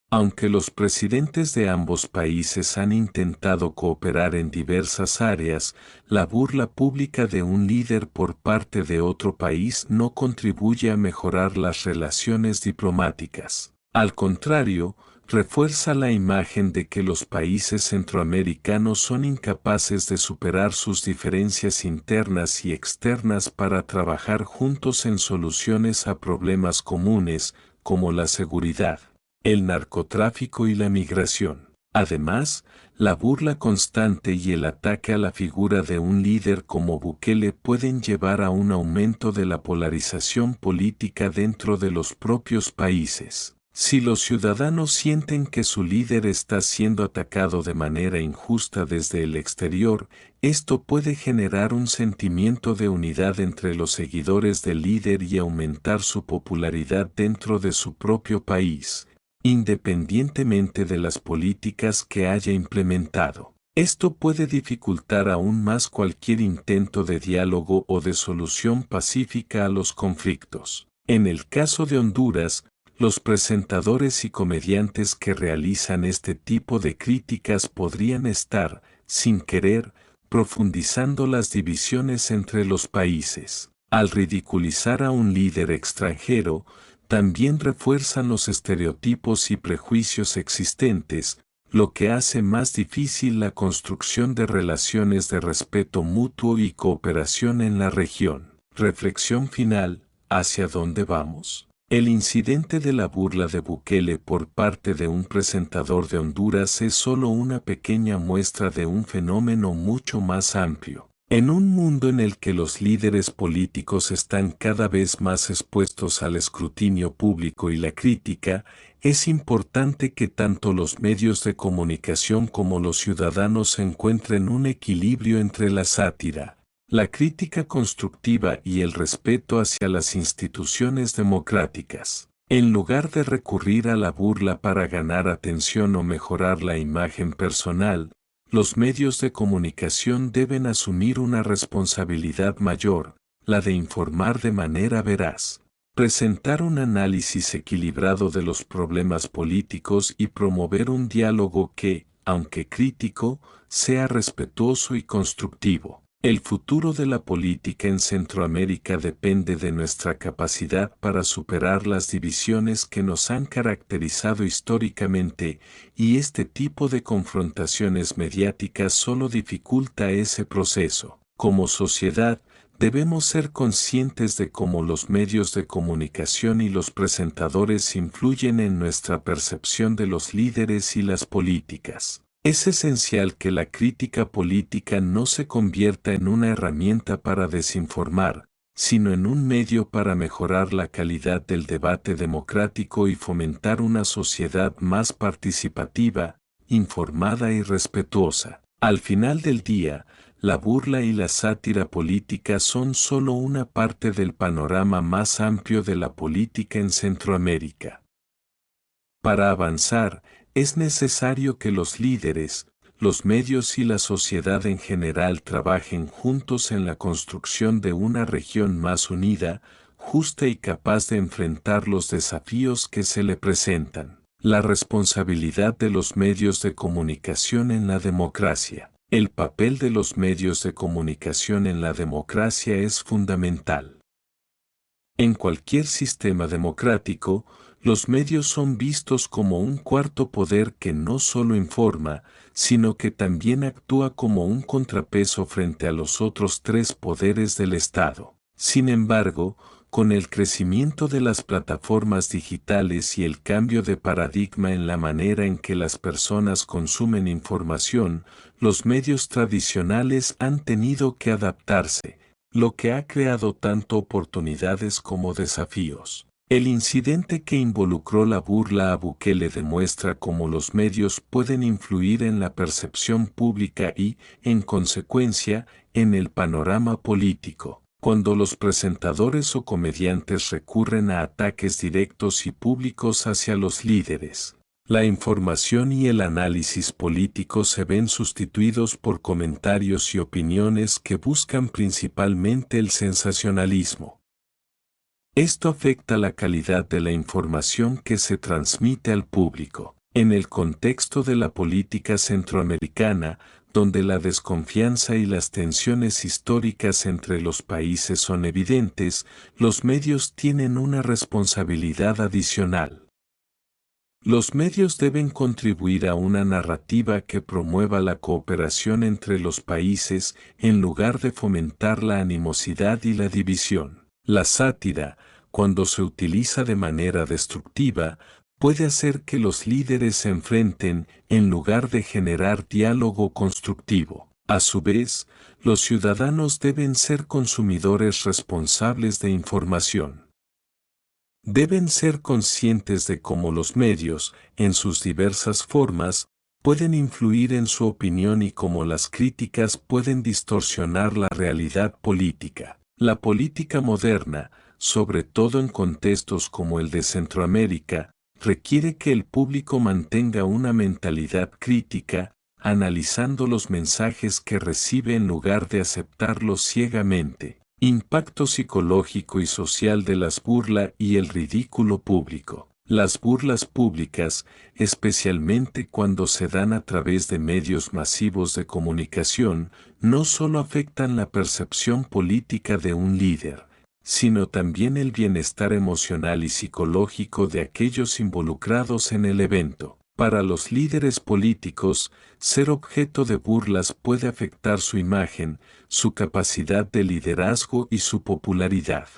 Aunque los presidentes de ambos países han intentado cooperar en diversas áreas, la burla pública de un líder por parte de otro país no contribuye a mejorar las relaciones diplomáticas. Al contrario, refuerza la imagen de que los países centroamericanos son incapaces de superar sus diferencias internas y externas para trabajar juntos en soluciones a problemas comunes, como la seguridad, el narcotráfico y la migración. Además, la burla constante y el ataque a la figura de un líder como Bukele pueden llevar a un aumento de la polarización política dentro de los propios países. Si los ciudadanos sienten que su líder está siendo atacado de manera injusta desde el exterior, esto puede generar un sentimiento de unidad entre los seguidores del líder y aumentar su popularidad dentro de su propio país, independientemente de las políticas que haya implementado. Esto puede dificultar aún más cualquier intento de diálogo o de solución pacífica a los conflictos. En el caso de Honduras, los presentadores y comediantes que realizan este tipo de críticas podrían estar, sin querer, profundizando las divisiones entre los países. Al ridiculizar a un líder extranjero, también refuerzan los estereotipos y prejuicios existentes, lo que hace más difícil la construcción de relaciones de respeto mutuo y cooperación en la región. Reflexión final: ¿hacia dónde vamos? El incidente de la burla de Bukele por parte de un presentador de Honduras es solo una pequeña muestra de un fenómeno mucho más amplio. En un mundo en el que los líderes políticos están cada vez más expuestos al escrutinio público y la crítica, es importante que tanto los medios de comunicación como los ciudadanos encuentren un equilibrio entre la sátira, la crítica constructiva y el respeto hacia las instituciones democráticas. En lugar de recurrir a la burla para ganar atención o mejorar la imagen personal, los medios de comunicación deben asumir una responsabilidad mayor, la de informar de manera veraz, presentar un análisis equilibrado de los problemas políticos y promover un diálogo que, aunque crítico, sea respetuoso y constructivo. El futuro de la política en Centroamérica depende de nuestra capacidad para superar las divisiones que nos han caracterizado históricamente, y este tipo de confrontaciones mediáticas solo dificulta ese proceso. Como sociedad, debemos ser conscientes de cómo los medios de comunicación y los presentadores influyen en nuestra percepción de los líderes y las políticas. Es esencial que la crítica política no se convierta en una herramienta para desinformar, sino en un medio para mejorar la calidad del debate democrático y fomentar una sociedad más participativa, informada y respetuosa. Al final del día, la burla y la sátira política son solo una parte del panorama más amplio de la política en Centroamérica. Para avanzar, es necesario que los líderes, los medios y la sociedad en general trabajen juntos en la construcción de una región más unida, justa y capaz de enfrentar los desafíos que se le presentan. La responsabilidad de los medios de comunicación en la democracia. El papel de los medios de comunicación en la democracia es fundamental. En cualquier sistema democrático, los medios son vistos como un cuarto poder que no solo informa, sino que también actúa como un contrapeso frente a los otros tres poderes del Estado. Sin embargo, con el crecimiento de las plataformas digitales y el cambio de paradigma en la manera en que las personas consumen información, los medios tradicionales han tenido que adaptarse, lo que ha creado tanto oportunidades como desafíos. El incidente que involucró la burla a Bukele demuestra cómo los medios pueden influir en la percepción pública y, en consecuencia, en el panorama político. Cuando los presentadores o comediantes recurren a ataques directos y públicos hacia los líderes, la información y el análisis político se ven sustituidos por comentarios y opiniones que buscan principalmente el sensacionalismo. Esto afecta la calidad de la información que se transmite al público. En el contexto de la política centroamericana, donde la desconfianza y las tensiones históricas entre los países son evidentes, los medios tienen una responsabilidad adicional. Los medios deben contribuir a una narrativa que promueva la cooperación entre los países en lugar de fomentar la animosidad y la división. La sátira, cuando se utiliza de manera destructiva, puede hacer que los líderes se enfrenten en lugar de generar diálogo constructivo. A su vez, los ciudadanos deben ser consumidores responsables de información. Deben ser conscientes de cómo los medios, en sus diversas formas, pueden influir en su opinión y cómo las críticas pueden distorsionar la realidad política. La política moderna, sobre todo en contextos como el de Centroamérica, requiere que el público mantenga una mentalidad crítica, analizando los mensajes que recibe en lugar de aceptarlos ciegamente. Impacto psicológico y social de las burlas y el ridículo público. Las burlas públicas, especialmente cuando se dan a través de medios masivos de comunicación, no solo afectan la percepción política de un líder, sino también el bienestar emocional y psicológico de aquellos involucrados en el evento. Para los líderes políticos, ser objeto de burlas puede afectar su imagen, su capacidad de liderazgo y su popularidad.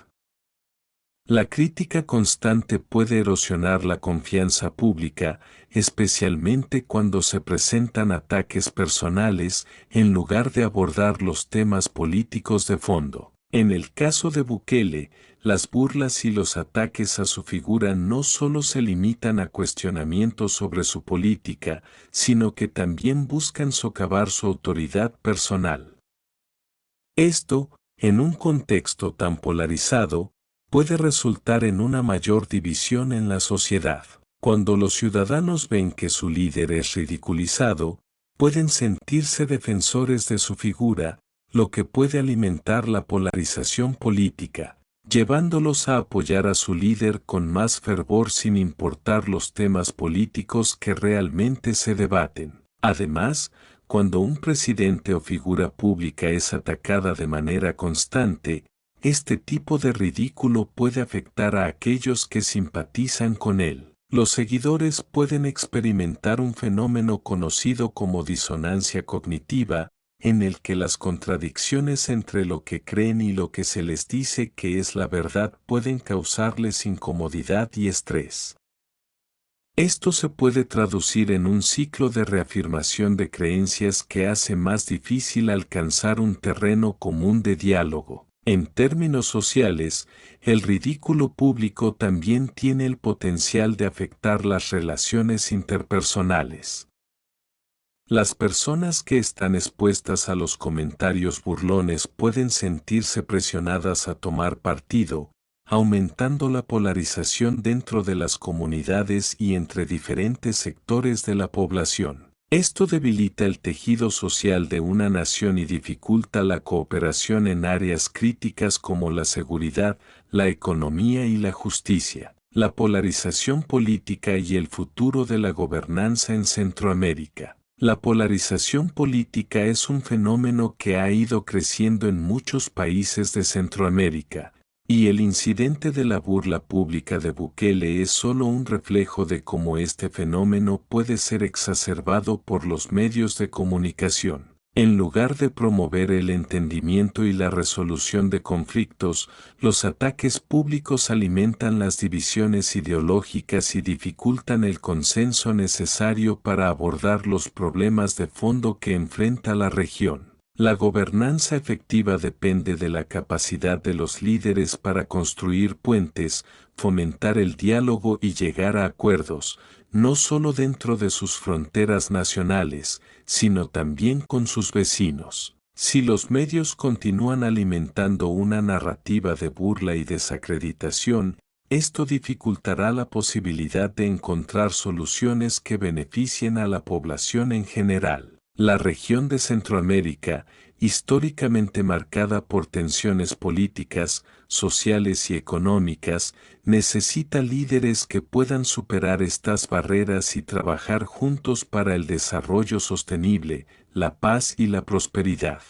La crítica constante puede erosionar la confianza pública, especialmente cuando se presentan ataques personales en lugar de abordar los temas políticos de fondo. En el caso de Bukele, las burlas y los ataques a su figura no solo se limitan a cuestionamientos sobre su política, sino que también buscan socavar su autoridad personal. Esto, en un contexto tan polarizado, puede resultar en una mayor división en la sociedad. Cuando los ciudadanos ven que su líder es ridiculizado, pueden sentirse defensores de su figura, lo que puede alimentar la polarización política, llevándolos a apoyar a su líder con más fervor sin importar los temas políticos que realmente se debaten. Además, cuando un presidente o figura pública es atacada de manera constante, este tipo de ridículo puede afectar a aquellos que simpatizan con él. Los seguidores pueden experimentar un fenómeno conocido como disonancia cognitiva, en el que las contradicciones entre lo que creen y lo que se les dice que es la verdad pueden causarles incomodidad y estrés. Esto se puede traducir en un ciclo de reafirmación de creencias que hace más difícil alcanzar un terreno común de diálogo. En términos sociales, el ridículo público también tiene el potencial de afectar las relaciones interpersonales. Las personas que están expuestas a los comentarios burlones pueden sentirse presionadas a tomar partido, aumentando la polarización dentro de las comunidades y entre diferentes sectores de la población. Esto debilita el tejido social de una nación y dificulta la cooperación en áreas críticas como la seguridad, la economía y la justicia. La polarización política y el futuro de la gobernanza en Centroamérica. La polarización política es un fenómeno que ha ido creciendo en muchos países de Centroamérica, y el incidente de la burla pública de Bukele es solo un reflejo de cómo este fenómeno puede ser exacerbado por los medios de comunicación. En lugar de promover el entendimiento y la resolución de conflictos, los ataques públicos alimentan las divisiones ideológicas y dificultan el consenso necesario para abordar los problemas de fondo que enfrenta la región. La gobernanza efectiva depende de la capacidad de los líderes para construir puentes, fomentar el diálogo y llegar a acuerdos, no solo dentro de sus fronteras nacionales, sino también con sus vecinos. Si los medios continúan alimentando una narrativa de burla y desacreditación, esto dificultará la posibilidad de encontrar soluciones que beneficien a la población en general. La región de Centroamérica, históricamente marcada por tensiones políticas, sociales y económicas, necesita líderes que puedan superar estas barreras y trabajar juntos para el desarrollo sostenible, la paz y la prosperidad.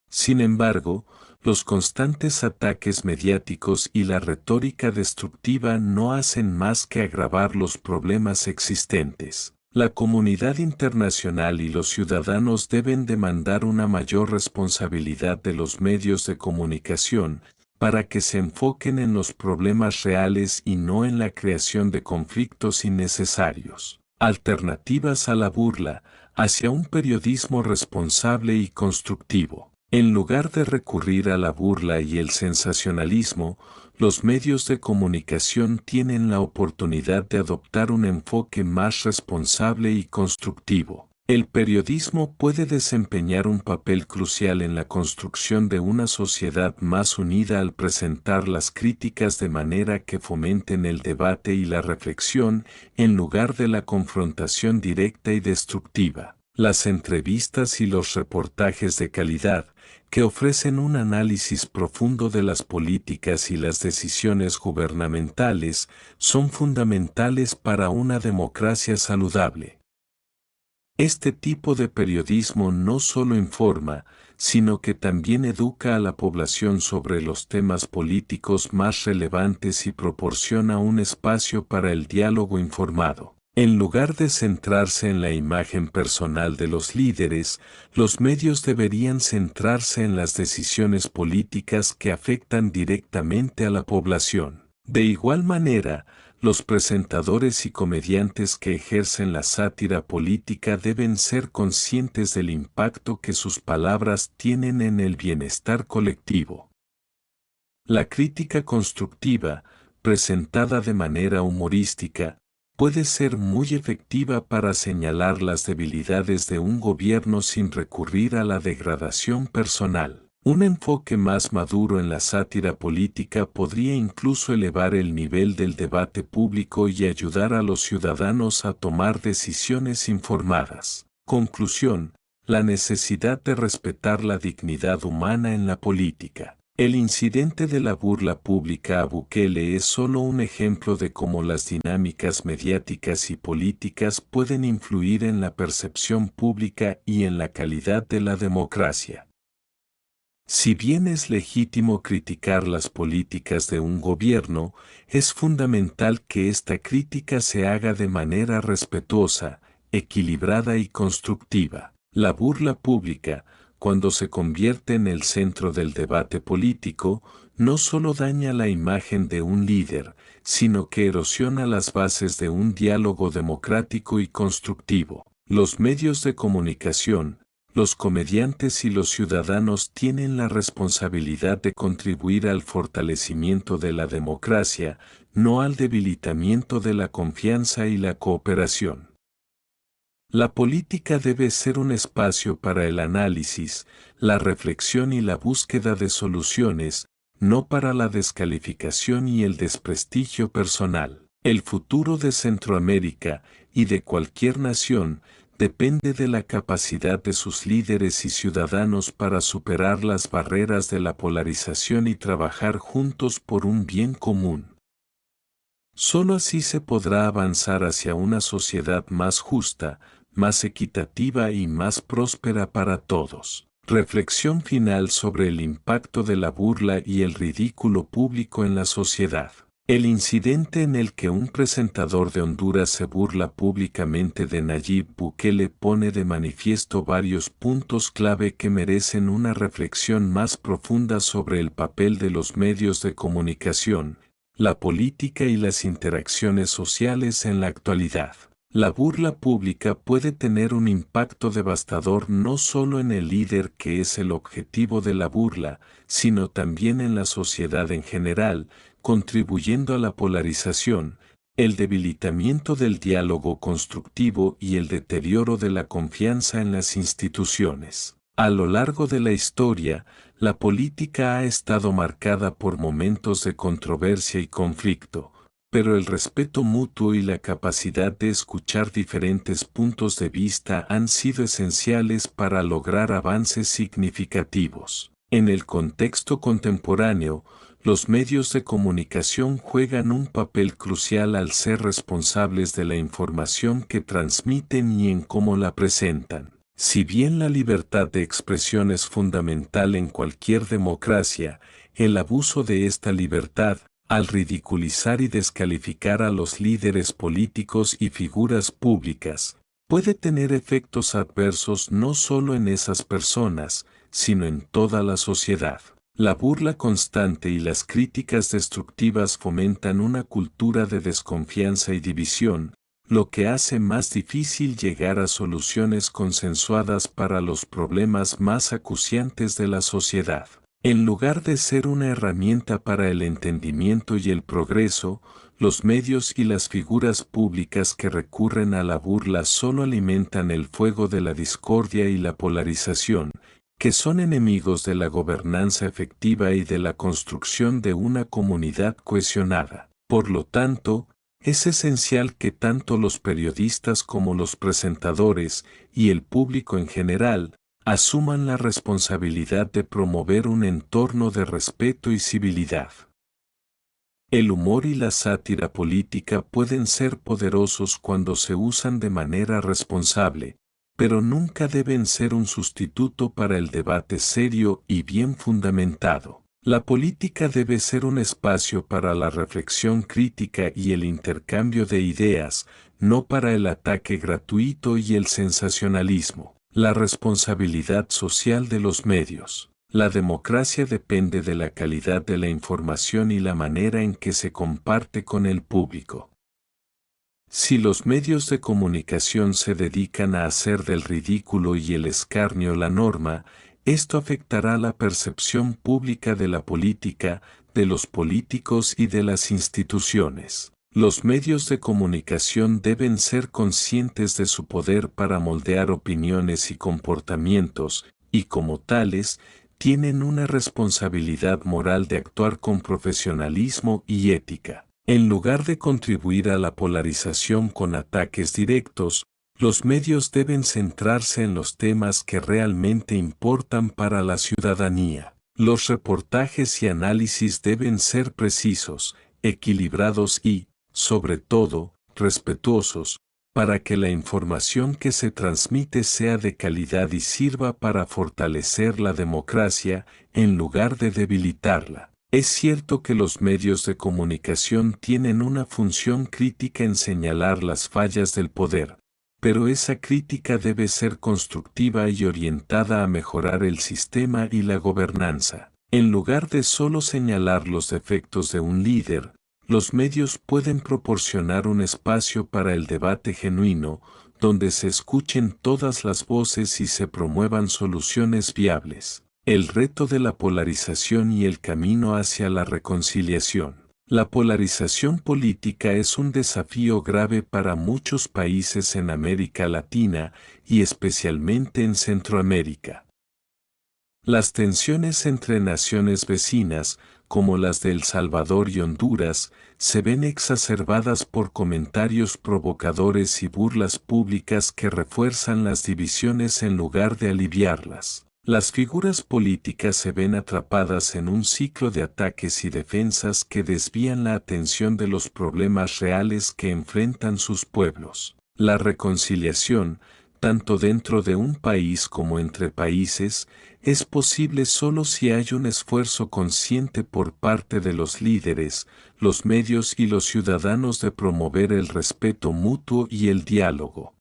Sin embargo, los constantes ataques mediáticos y la retórica destructiva no hacen más que agravar los problemas existentes. La comunidad internacional y los ciudadanos deben demandar una mayor responsabilidad de los medios de comunicación, para que se enfoquen en los problemas reales y no en la creación de conflictos innecesarios. Alternativas a la burla, hacia un periodismo responsable y constructivo. En lugar de recurrir a la burla y el sensacionalismo, los medios de comunicación tienen la oportunidad de adoptar un enfoque más responsable y constructivo. El periodismo puede desempeñar un papel crucial en la construcción de una sociedad más unida al presentar las críticas de manera que fomenten el debate y la reflexión, en lugar de la confrontación directa y destructiva. Las entrevistas y los reportajes de calidad, que ofrecen un análisis profundo de las políticas y las decisiones gubernamentales, son fundamentales para una democracia saludable. Este tipo de periodismo no solo informa, sino que también educa a la población sobre los temas políticos más relevantes y proporciona un espacio para el diálogo informado. En lugar de centrarse en la imagen personal de los líderes, los medios deberían centrarse en las decisiones políticas que afectan directamente a la población. De igual manera, los presentadores y comediantes que ejercen la sátira política deben ser conscientes del impacto que sus palabras tienen en el bienestar colectivo. La crítica constructiva, presentada de manera humorística, puede ser muy efectiva para señalar las debilidades de un gobierno sin recurrir a la degradación personal. Un enfoque más maduro en la sátira política podría incluso elevar el nivel del debate público y ayudar a los ciudadanos a tomar decisiones informadas. Conclusión: la necesidad de respetar la dignidad humana en la política. El incidente de la burla pública a Bukele es solo un ejemplo de cómo las dinámicas mediáticas y políticas pueden influir en la percepción pública y en la calidad de la democracia. Si bien es legítimo criticar las políticas de un gobierno, es fundamental que esta crítica se haga de manera respetuosa, equilibrada y constructiva. La burla pública, cuando se convierte en el centro del debate político, no solo daña la imagen de un líder, sino que erosiona las bases de un diálogo democrático y constructivo. Los medios de comunicación, los comediantes y los ciudadanos tienen la responsabilidad de contribuir al fortalecimiento de la democracia, no al debilitamiento de la confianza y la cooperación. La política debe ser un espacio para el análisis, la reflexión y la búsqueda de soluciones, no para la descalificación y el desprestigio personal. El futuro de Centroamérica, y de cualquier nación, depende de la capacidad de sus líderes y ciudadanos para superar las barreras de la polarización y trabajar juntos por un bien común. Solo así se podrá avanzar hacia una sociedad más justa, más equitativa y más próspera para todos. Reflexión final sobre el impacto de la burla y el ridículo público en la sociedad. El incidente en el que un presentador de Honduras se burla públicamente de Nayib Bukele pone de manifiesto varios puntos clave que merecen una reflexión más profunda sobre el papel de los medios de comunicación, la política y las interacciones sociales en la actualidad. La burla pública puede tener un impacto devastador no solo en el líder que es el objetivo de la burla, sino también en la sociedad en general, contribuyendo a la polarización, el debilitamiento del diálogo constructivo y el deterioro de la confianza en las instituciones. A lo largo de la historia, la política ha estado marcada por momentos de controversia y conflicto, pero el respeto mutuo y la capacidad de escuchar diferentes puntos de vista han sido esenciales para lograr avances significativos. En el contexto contemporáneo, los medios de comunicación juegan un papel crucial al ser responsables de la información que transmiten y en cómo la presentan. Si bien la libertad de expresión es fundamental en cualquier democracia, el abuso de esta libertad, al ridiculizar y descalificar a los líderes políticos y figuras públicas, puede tener efectos adversos no solo en esas personas, sino en toda la sociedad. La burla constante y las críticas destructivas fomentan una cultura de desconfianza y división, lo que hace más difícil llegar a soluciones consensuadas para los problemas más acuciantes de la sociedad. En lugar de ser una herramienta para el entendimiento y el progreso, los medios y las figuras públicas que recurren a la burla solo alimentan el fuego de la discordia y la polarización, que son enemigos de la gobernanza efectiva y de la construcción de una comunidad cohesionada. Por lo tanto, es esencial que tanto los periodistas como los presentadores y el público en general asuman la responsabilidad de promover un entorno de respeto y civilidad. El humor y la sátira política pueden ser poderosos cuando se usan de manera responsable, pero nunca deben ser un sustituto para el debate serio y bien fundamentado. La política debe ser un espacio para la reflexión crítica y el intercambio de ideas, no para el ataque gratuito y el sensacionalismo. La responsabilidad social de los medios. La democracia depende de la calidad de la información y la manera en que se comparte con el público. Si los medios de comunicación se dedican a hacer del ridículo y el escarnio la norma, esto afectará la percepción pública de la política, de los políticos y de las instituciones. Los medios de comunicación deben ser conscientes de su poder para moldear opiniones y comportamientos, y como tales, tienen una responsabilidad moral de actuar con profesionalismo y ética. En lugar de contribuir a la polarización con ataques directos, los medios deben centrarse en los temas que realmente importan para la ciudadanía. Los reportajes y análisis deben ser precisos, equilibrados y, sobre todo, respetuosos, para que la información que se transmite sea de calidad y sirva para fortalecer la democracia, en lugar de debilitarla. Es cierto que los medios de comunicación tienen una función crítica en señalar las fallas del poder, pero esa crítica debe ser constructiva y orientada a mejorar el sistema y la gobernanza. En lugar de solo señalar los defectos de un líder, los medios pueden proporcionar un espacio para el debate genuino, donde se escuchen todas las voces y se promuevan soluciones viables. El reto de la polarización y el camino hacia la reconciliación. La polarización política es un desafío grave para muchos países en América Latina y especialmente en Centroamérica. Las tensiones entre naciones vecinas, como las de El Salvador y Honduras, se ven exacerbadas por comentarios provocadores y burlas públicas que refuerzan las divisiones en lugar de aliviarlas. Las figuras políticas se ven atrapadas en un ciclo de ataques y defensas que desvían la atención de los problemas reales que enfrentan sus pueblos. La reconciliación, tanto dentro de un país como entre países, es posible solo si hay un esfuerzo consciente por parte de los líderes, los medios y los ciudadanos de promover el respeto mutuo y el diálogo.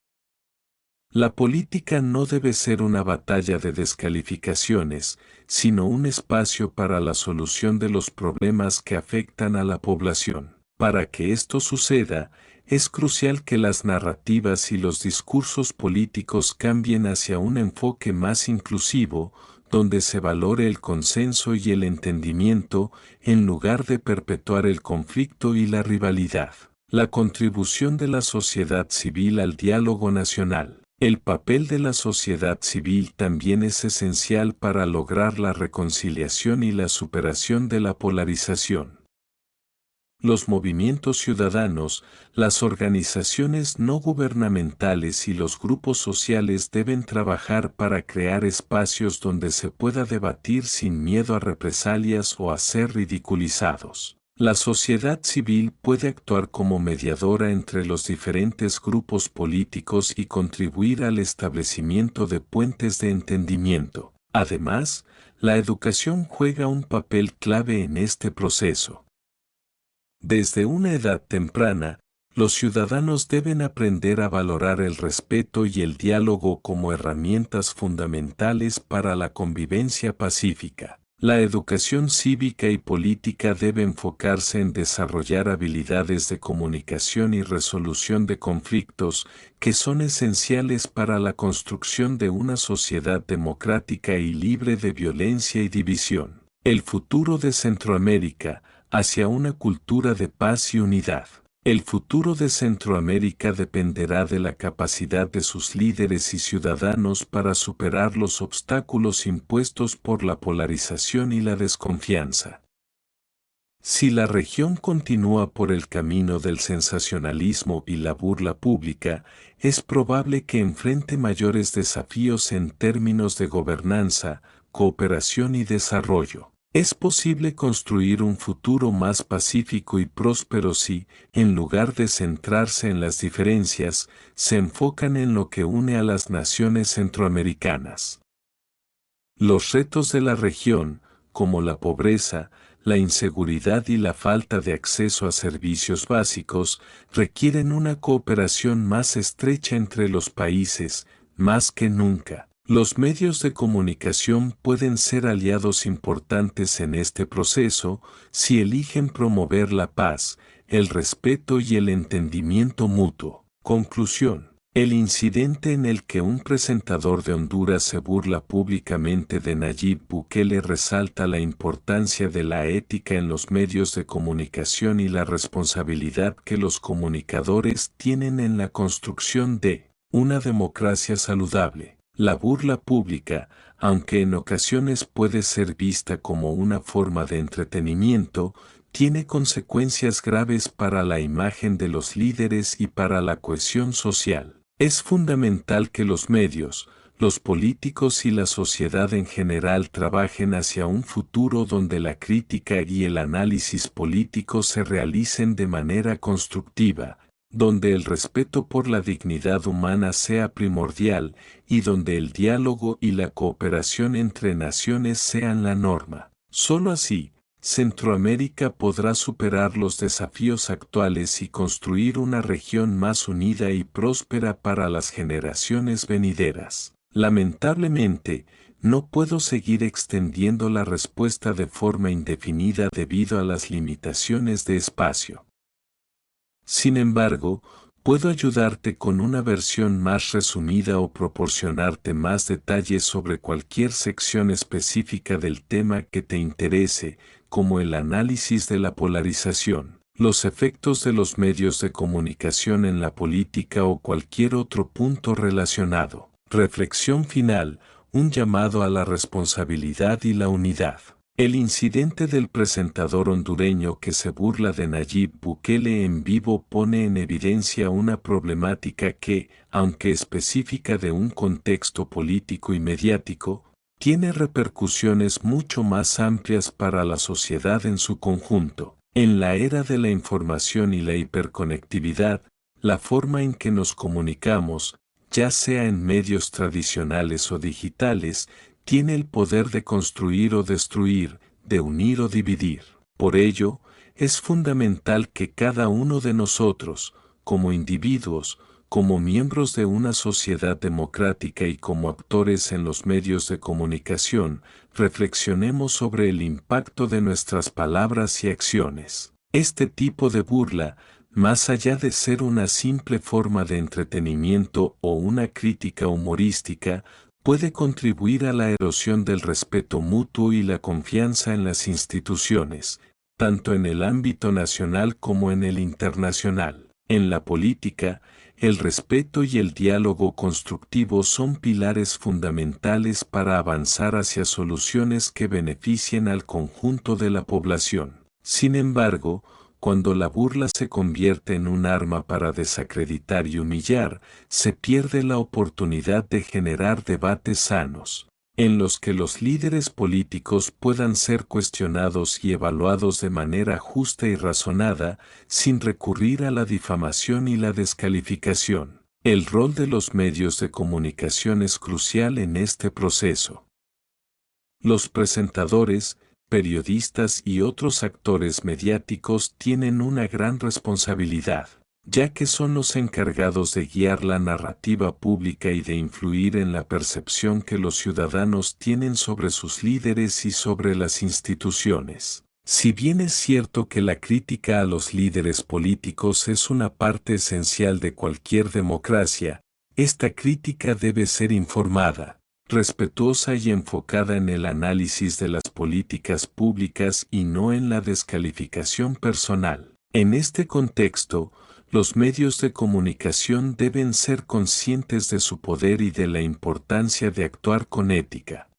La política no debe ser una batalla de descalificaciones, sino un espacio para la solución de los problemas que afectan a la población. Para que esto suceda, es crucial que las narrativas y los discursos políticos cambien hacia un enfoque más inclusivo, donde se valore el consenso y el entendimiento, en lugar de perpetuar el conflicto y la rivalidad. La contribución de la sociedad civil al diálogo nacional. El papel de la sociedad civil también es esencial para lograr la reconciliación y la superación de la polarización. Los movimientos ciudadanos, las organizaciones no gubernamentales y los grupos sociales deben trabajar para crear espacios donde se pueda debatir sin miedo a represalias o a ser ridiculizados. La sociedad civil puede actuar como mediadora entre los diferentes grupos políticos y contribuir al establecimiento de puentes de entendimiento. Además, la educación juega un papel clave en este proceso. Desde una edad temprana, los ciudadanos deben aprender a valorar el respeto y el diálogo como herramientas fundamentales para la convivencia pacífica. La educación cívica y política debe enfocarse en desarrollar habilidades de comunicación y resolución de conflictos que son esenciales para la construcción de una sociedad democrática y libre de violencia y división. El futuro de Centroamérica, hacia una cultura de paz y unidad. El futuro de Centroamérica dependerá de la capacidad de sus líderes y ciudadanos para superar los obstáculos impuestos por la polarización y la desconfianza. Si la región continúa por el camino del sensacionalismo y la burla pública, es probable que enfrente mayores desafíos en términos de gobernanza, cooperación y desarrollo. Es posible construir un futuro más pacífico y próspero si, en lugar de centrarse en las diferencias, se enfocan en lo que une a las naciones centroamericanas. Los retos de la región, como la pobreza, la inseguridad y la falta de acceso a servicios básicos, requieren una cooperación más estrecha entre los países, más que nunca. Los medios de comunicación pueden ser aliados importantes en este proceso si eligen promover la paz, el respeto y el entendimiento mutuo. Conclusión. El incidente en el que un presentador de Honduras se burla públicamente de Nayib Bukele resalta la importancia de la ética en los medios de comunicación y la responsabilidad que los comunicadores tienen en la construcción de una democracia saludable. La burla pública, aunque en ocasiones puede ser vista como una forma de entretenimiento, tiene consecuencias graves para la imagen de los líderes y para la cohesión social. Es fundamental que los medios, los políticos y la sociedad en general trabajen hacia un futuro donde la crítica y el análisis político se realicen de manera constructiva, donde el respeto por la dignidad humana sea primordial y donde el diálogo y la cooperación entre naciones sean la norma. Solo así, Centroamérica podrá superar los desafíos actuales y construir una región más unida y próspera para las generaciones venideras. Lamentablemente, no puedo seguir extendiendo la respuesta de forma indefinida debido a las limitaciones de espacio. Sin embargo, puedo ayudarte con una versión más resumida o proporcionarte más detalles sobre cualquier sección específica del tema que te interese, como el análisis de la polarización, los efectos de los medios de comunicación en la política o cualquier otro punto relacionado. Reflexión final, un llamado a la responsabilidad y la unidad. El incidente del presentador hondureño que se burla de Nayib Bukele en vivo pone en evidencia una problemática que, aunque específica de un contexto político y mediático, tiene repercusiones mucho más amplias para la sociedad en su conjunto. En la era de la información y la hiperconectividad, la forma en que nos comunicamos, ya sea en medios tradicionales o digitales, tiene el poder de construir o destruir, de unir o dividir. Por ello, es fundamental que cada uno de nosotros, como individuos, como miembros de una sociedad democrática y como actores en los medios de comunicación, reflexionemos sobre el impacto de nuestras palabras y acciones. Este tipo de burla, más allá de ser una simple forma de entretenimiento o una crítica humorística, puede contribuir a la erosión del respeto mutuo y la confianza en las instituciones, tanto en el ámbito nacional como en el internacional. En la política, el respeto y el diálogo constructivo son pilares fundamentales para avanzar hacia soluciones que beneficien al conjunto de la población. Sin embargo, cuando la burla se convierte en un arma para desacreditar y humillar, se pierde la oportunidad de generar debates sanos, en los que los líderes políticos puedan ser cuestionados y evaluados de manera justa y razonada, sin recurrir a la difamación y la descalificación. El rol de los medios de comunicación es crucial en este proceso. Los presentadores, periodistas y otros actores mediáticos tienen una gran responsabilidad, ya que son los encargados de guiar la narrativa pública y de influir en la percepción que los ciudadanos tienen sobre sus líderes y sobre las instituciones. Si bien es cierto que la crítica a los líderes políticos es una parte esencial de cualquier democracia, esta crítica debe ser informada, respetuosa y enfocada en el análisis de las políticas públicas y no en la descalificación personal. En este contexto, los medios de comunicación deben ser conscientes de su poder y de la importancia de actuar con ética.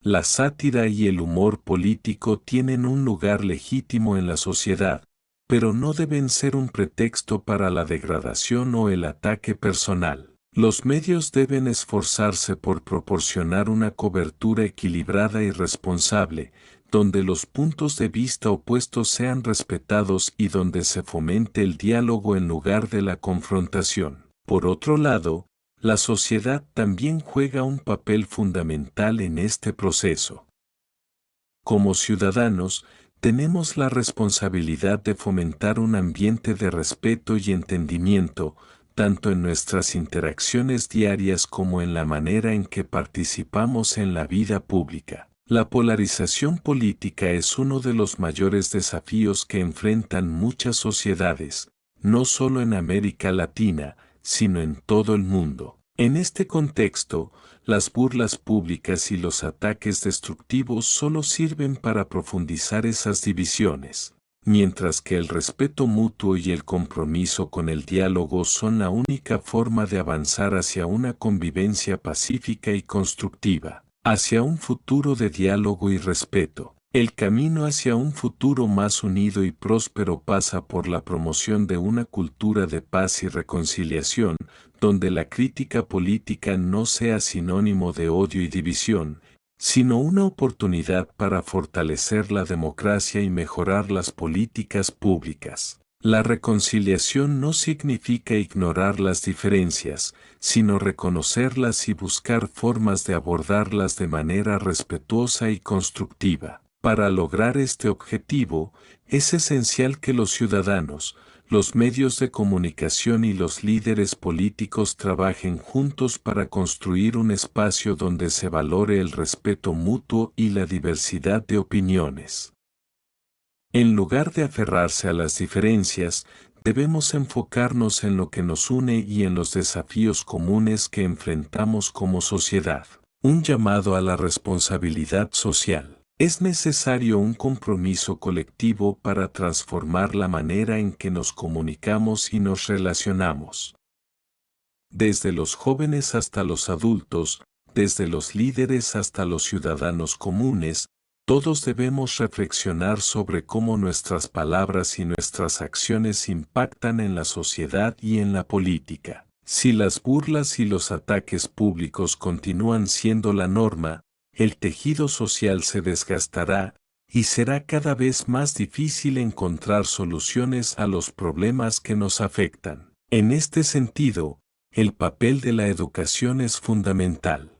La sátira y el humor político tienen un lugar legítimo en la sociedad, pero no deben ser un pretexto para la degradación o el ataque personal. Los medios deben esforzarse por proporcionar una cobertura equilibrada y responsable, donde los puntos de vista opuestos sean respetados y donde se fomente el diálogo en lugar de la confrontación. Por otro lado, la sociedad también juega un papel fundamental en este proceso. Como ciudadanos, tenemos la responsabilidad de fomentar un ambiente de respeto y entendimiento, tanto en nuestras interacciones diarias como en la manera en que participamos en la vida pública. La polarización política es uno de los mayores desafíos que enfrentan muchas sociedades, no solo en América Latina, sino en todo el mundo. En este contexto, las burlas públicas y los ataques destructivos solo sirven para profundizar esas divisiones, mientras que el respeto mutuo y el compromiso con el diálogo son la única forma de avanzar hacia una convivencia pacífica y constructiva, hacia un futuro de diálogo y respeto. El camino hacia un futuro más unido y próspero pasa por la promoción de una cultura de paz y reconciliación, donde la crítica política no sea sinónimo de odio y división, sino una oportunidad para fortalecer la democracia y mejorar las políticas públicas. La reconciliación no significa ignorar las diferencias, sino reconocerlas y buscar formas de abordarlas de manera respetuosa y constructiva. Para lograr este objetivo, es esencial que los ciudadanos, los medios de comunicación y los líderes políticos trabajen juntos para construir un espacio donde se valore el respeto mutuo y la diversidad de opiniones. En lugar de aferrarse a las diferencias, debemos enfocarnos en lo que nos une y en los desafíos comunes que enfrentamos como sociedad. Un llamado a la responsabilidad social. Es necesario un compromiso colectivo para transformar la manera en que nos comunicamos y nos relacionamos. Desde los jóvenes hasta los adultos, desde los líderes hasta los ciudadanos comunes, todos debemos reflexionar sobre cómo nuestras palabras y nuestras acciones impactan en la sociedad y en la política. Si las burlas y los ataques públicos continúan siendo la norma, el tejido social se desgastará y será cada vez más difícil encontrar soluciones a los problemas que nos afectan. En este sentido, El papel de la educación es fundamental.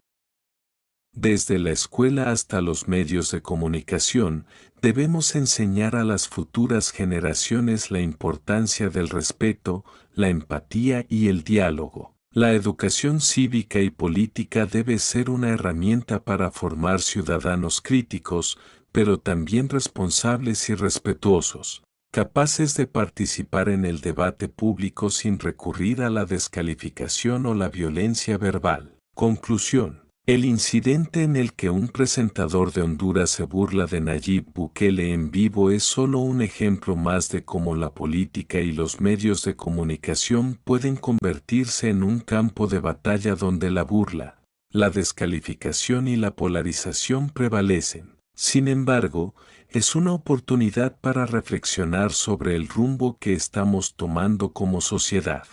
Desde la escuela hasta los medios de comunicación, debemos enseñar a las futuras generaciones la importancia del respeto, la empatía y el diálogo. La educación cívica y política debe ser una herramienta para formar ciudadanos críticos, pero también responsables y respetuosos, capaces de participar en el debate público sin recurrir a la descalificación o la violencia verbal. Conclusión. El incidente en el que un presentador de Honduras se burla de Nayib Bukele en vivo es solo un ejemplo más de cómo la política y los medios de comunicación pueden convertirse en un campo de batalla donde la burla, la descalificación y la polarización prevalecen. Sin embargo, es una oportunidad para reflexionar sobre el rumbo que estamos tomando como sociedad.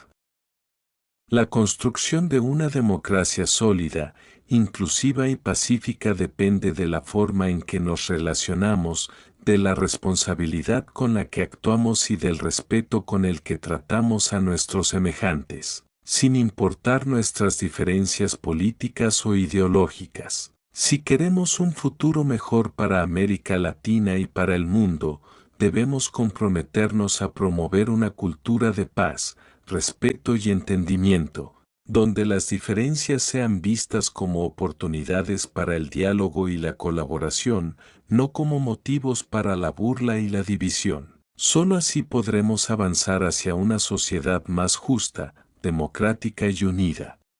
La construcción de una democracia sólida, inclusiva y pacífica depende de la forma en que nos relacionamos, de la responsabilidad con la que actuamos y del respeto con el que tratamos a nuestros semejantes, sin importar nuestras diferencias políticas o ideológicas. Si queremos un futuro mejor para América Latina y para el mundo, debemos comprometernos a promover una cultura de paz, respeto y entendimiento, donde las diferencias sean vistas como oportunidades para el diálogo y la colaboración, no como motivos para la burla y la división. Solo así podremos avanzar hacia una sociedad más justa, democrática y unida.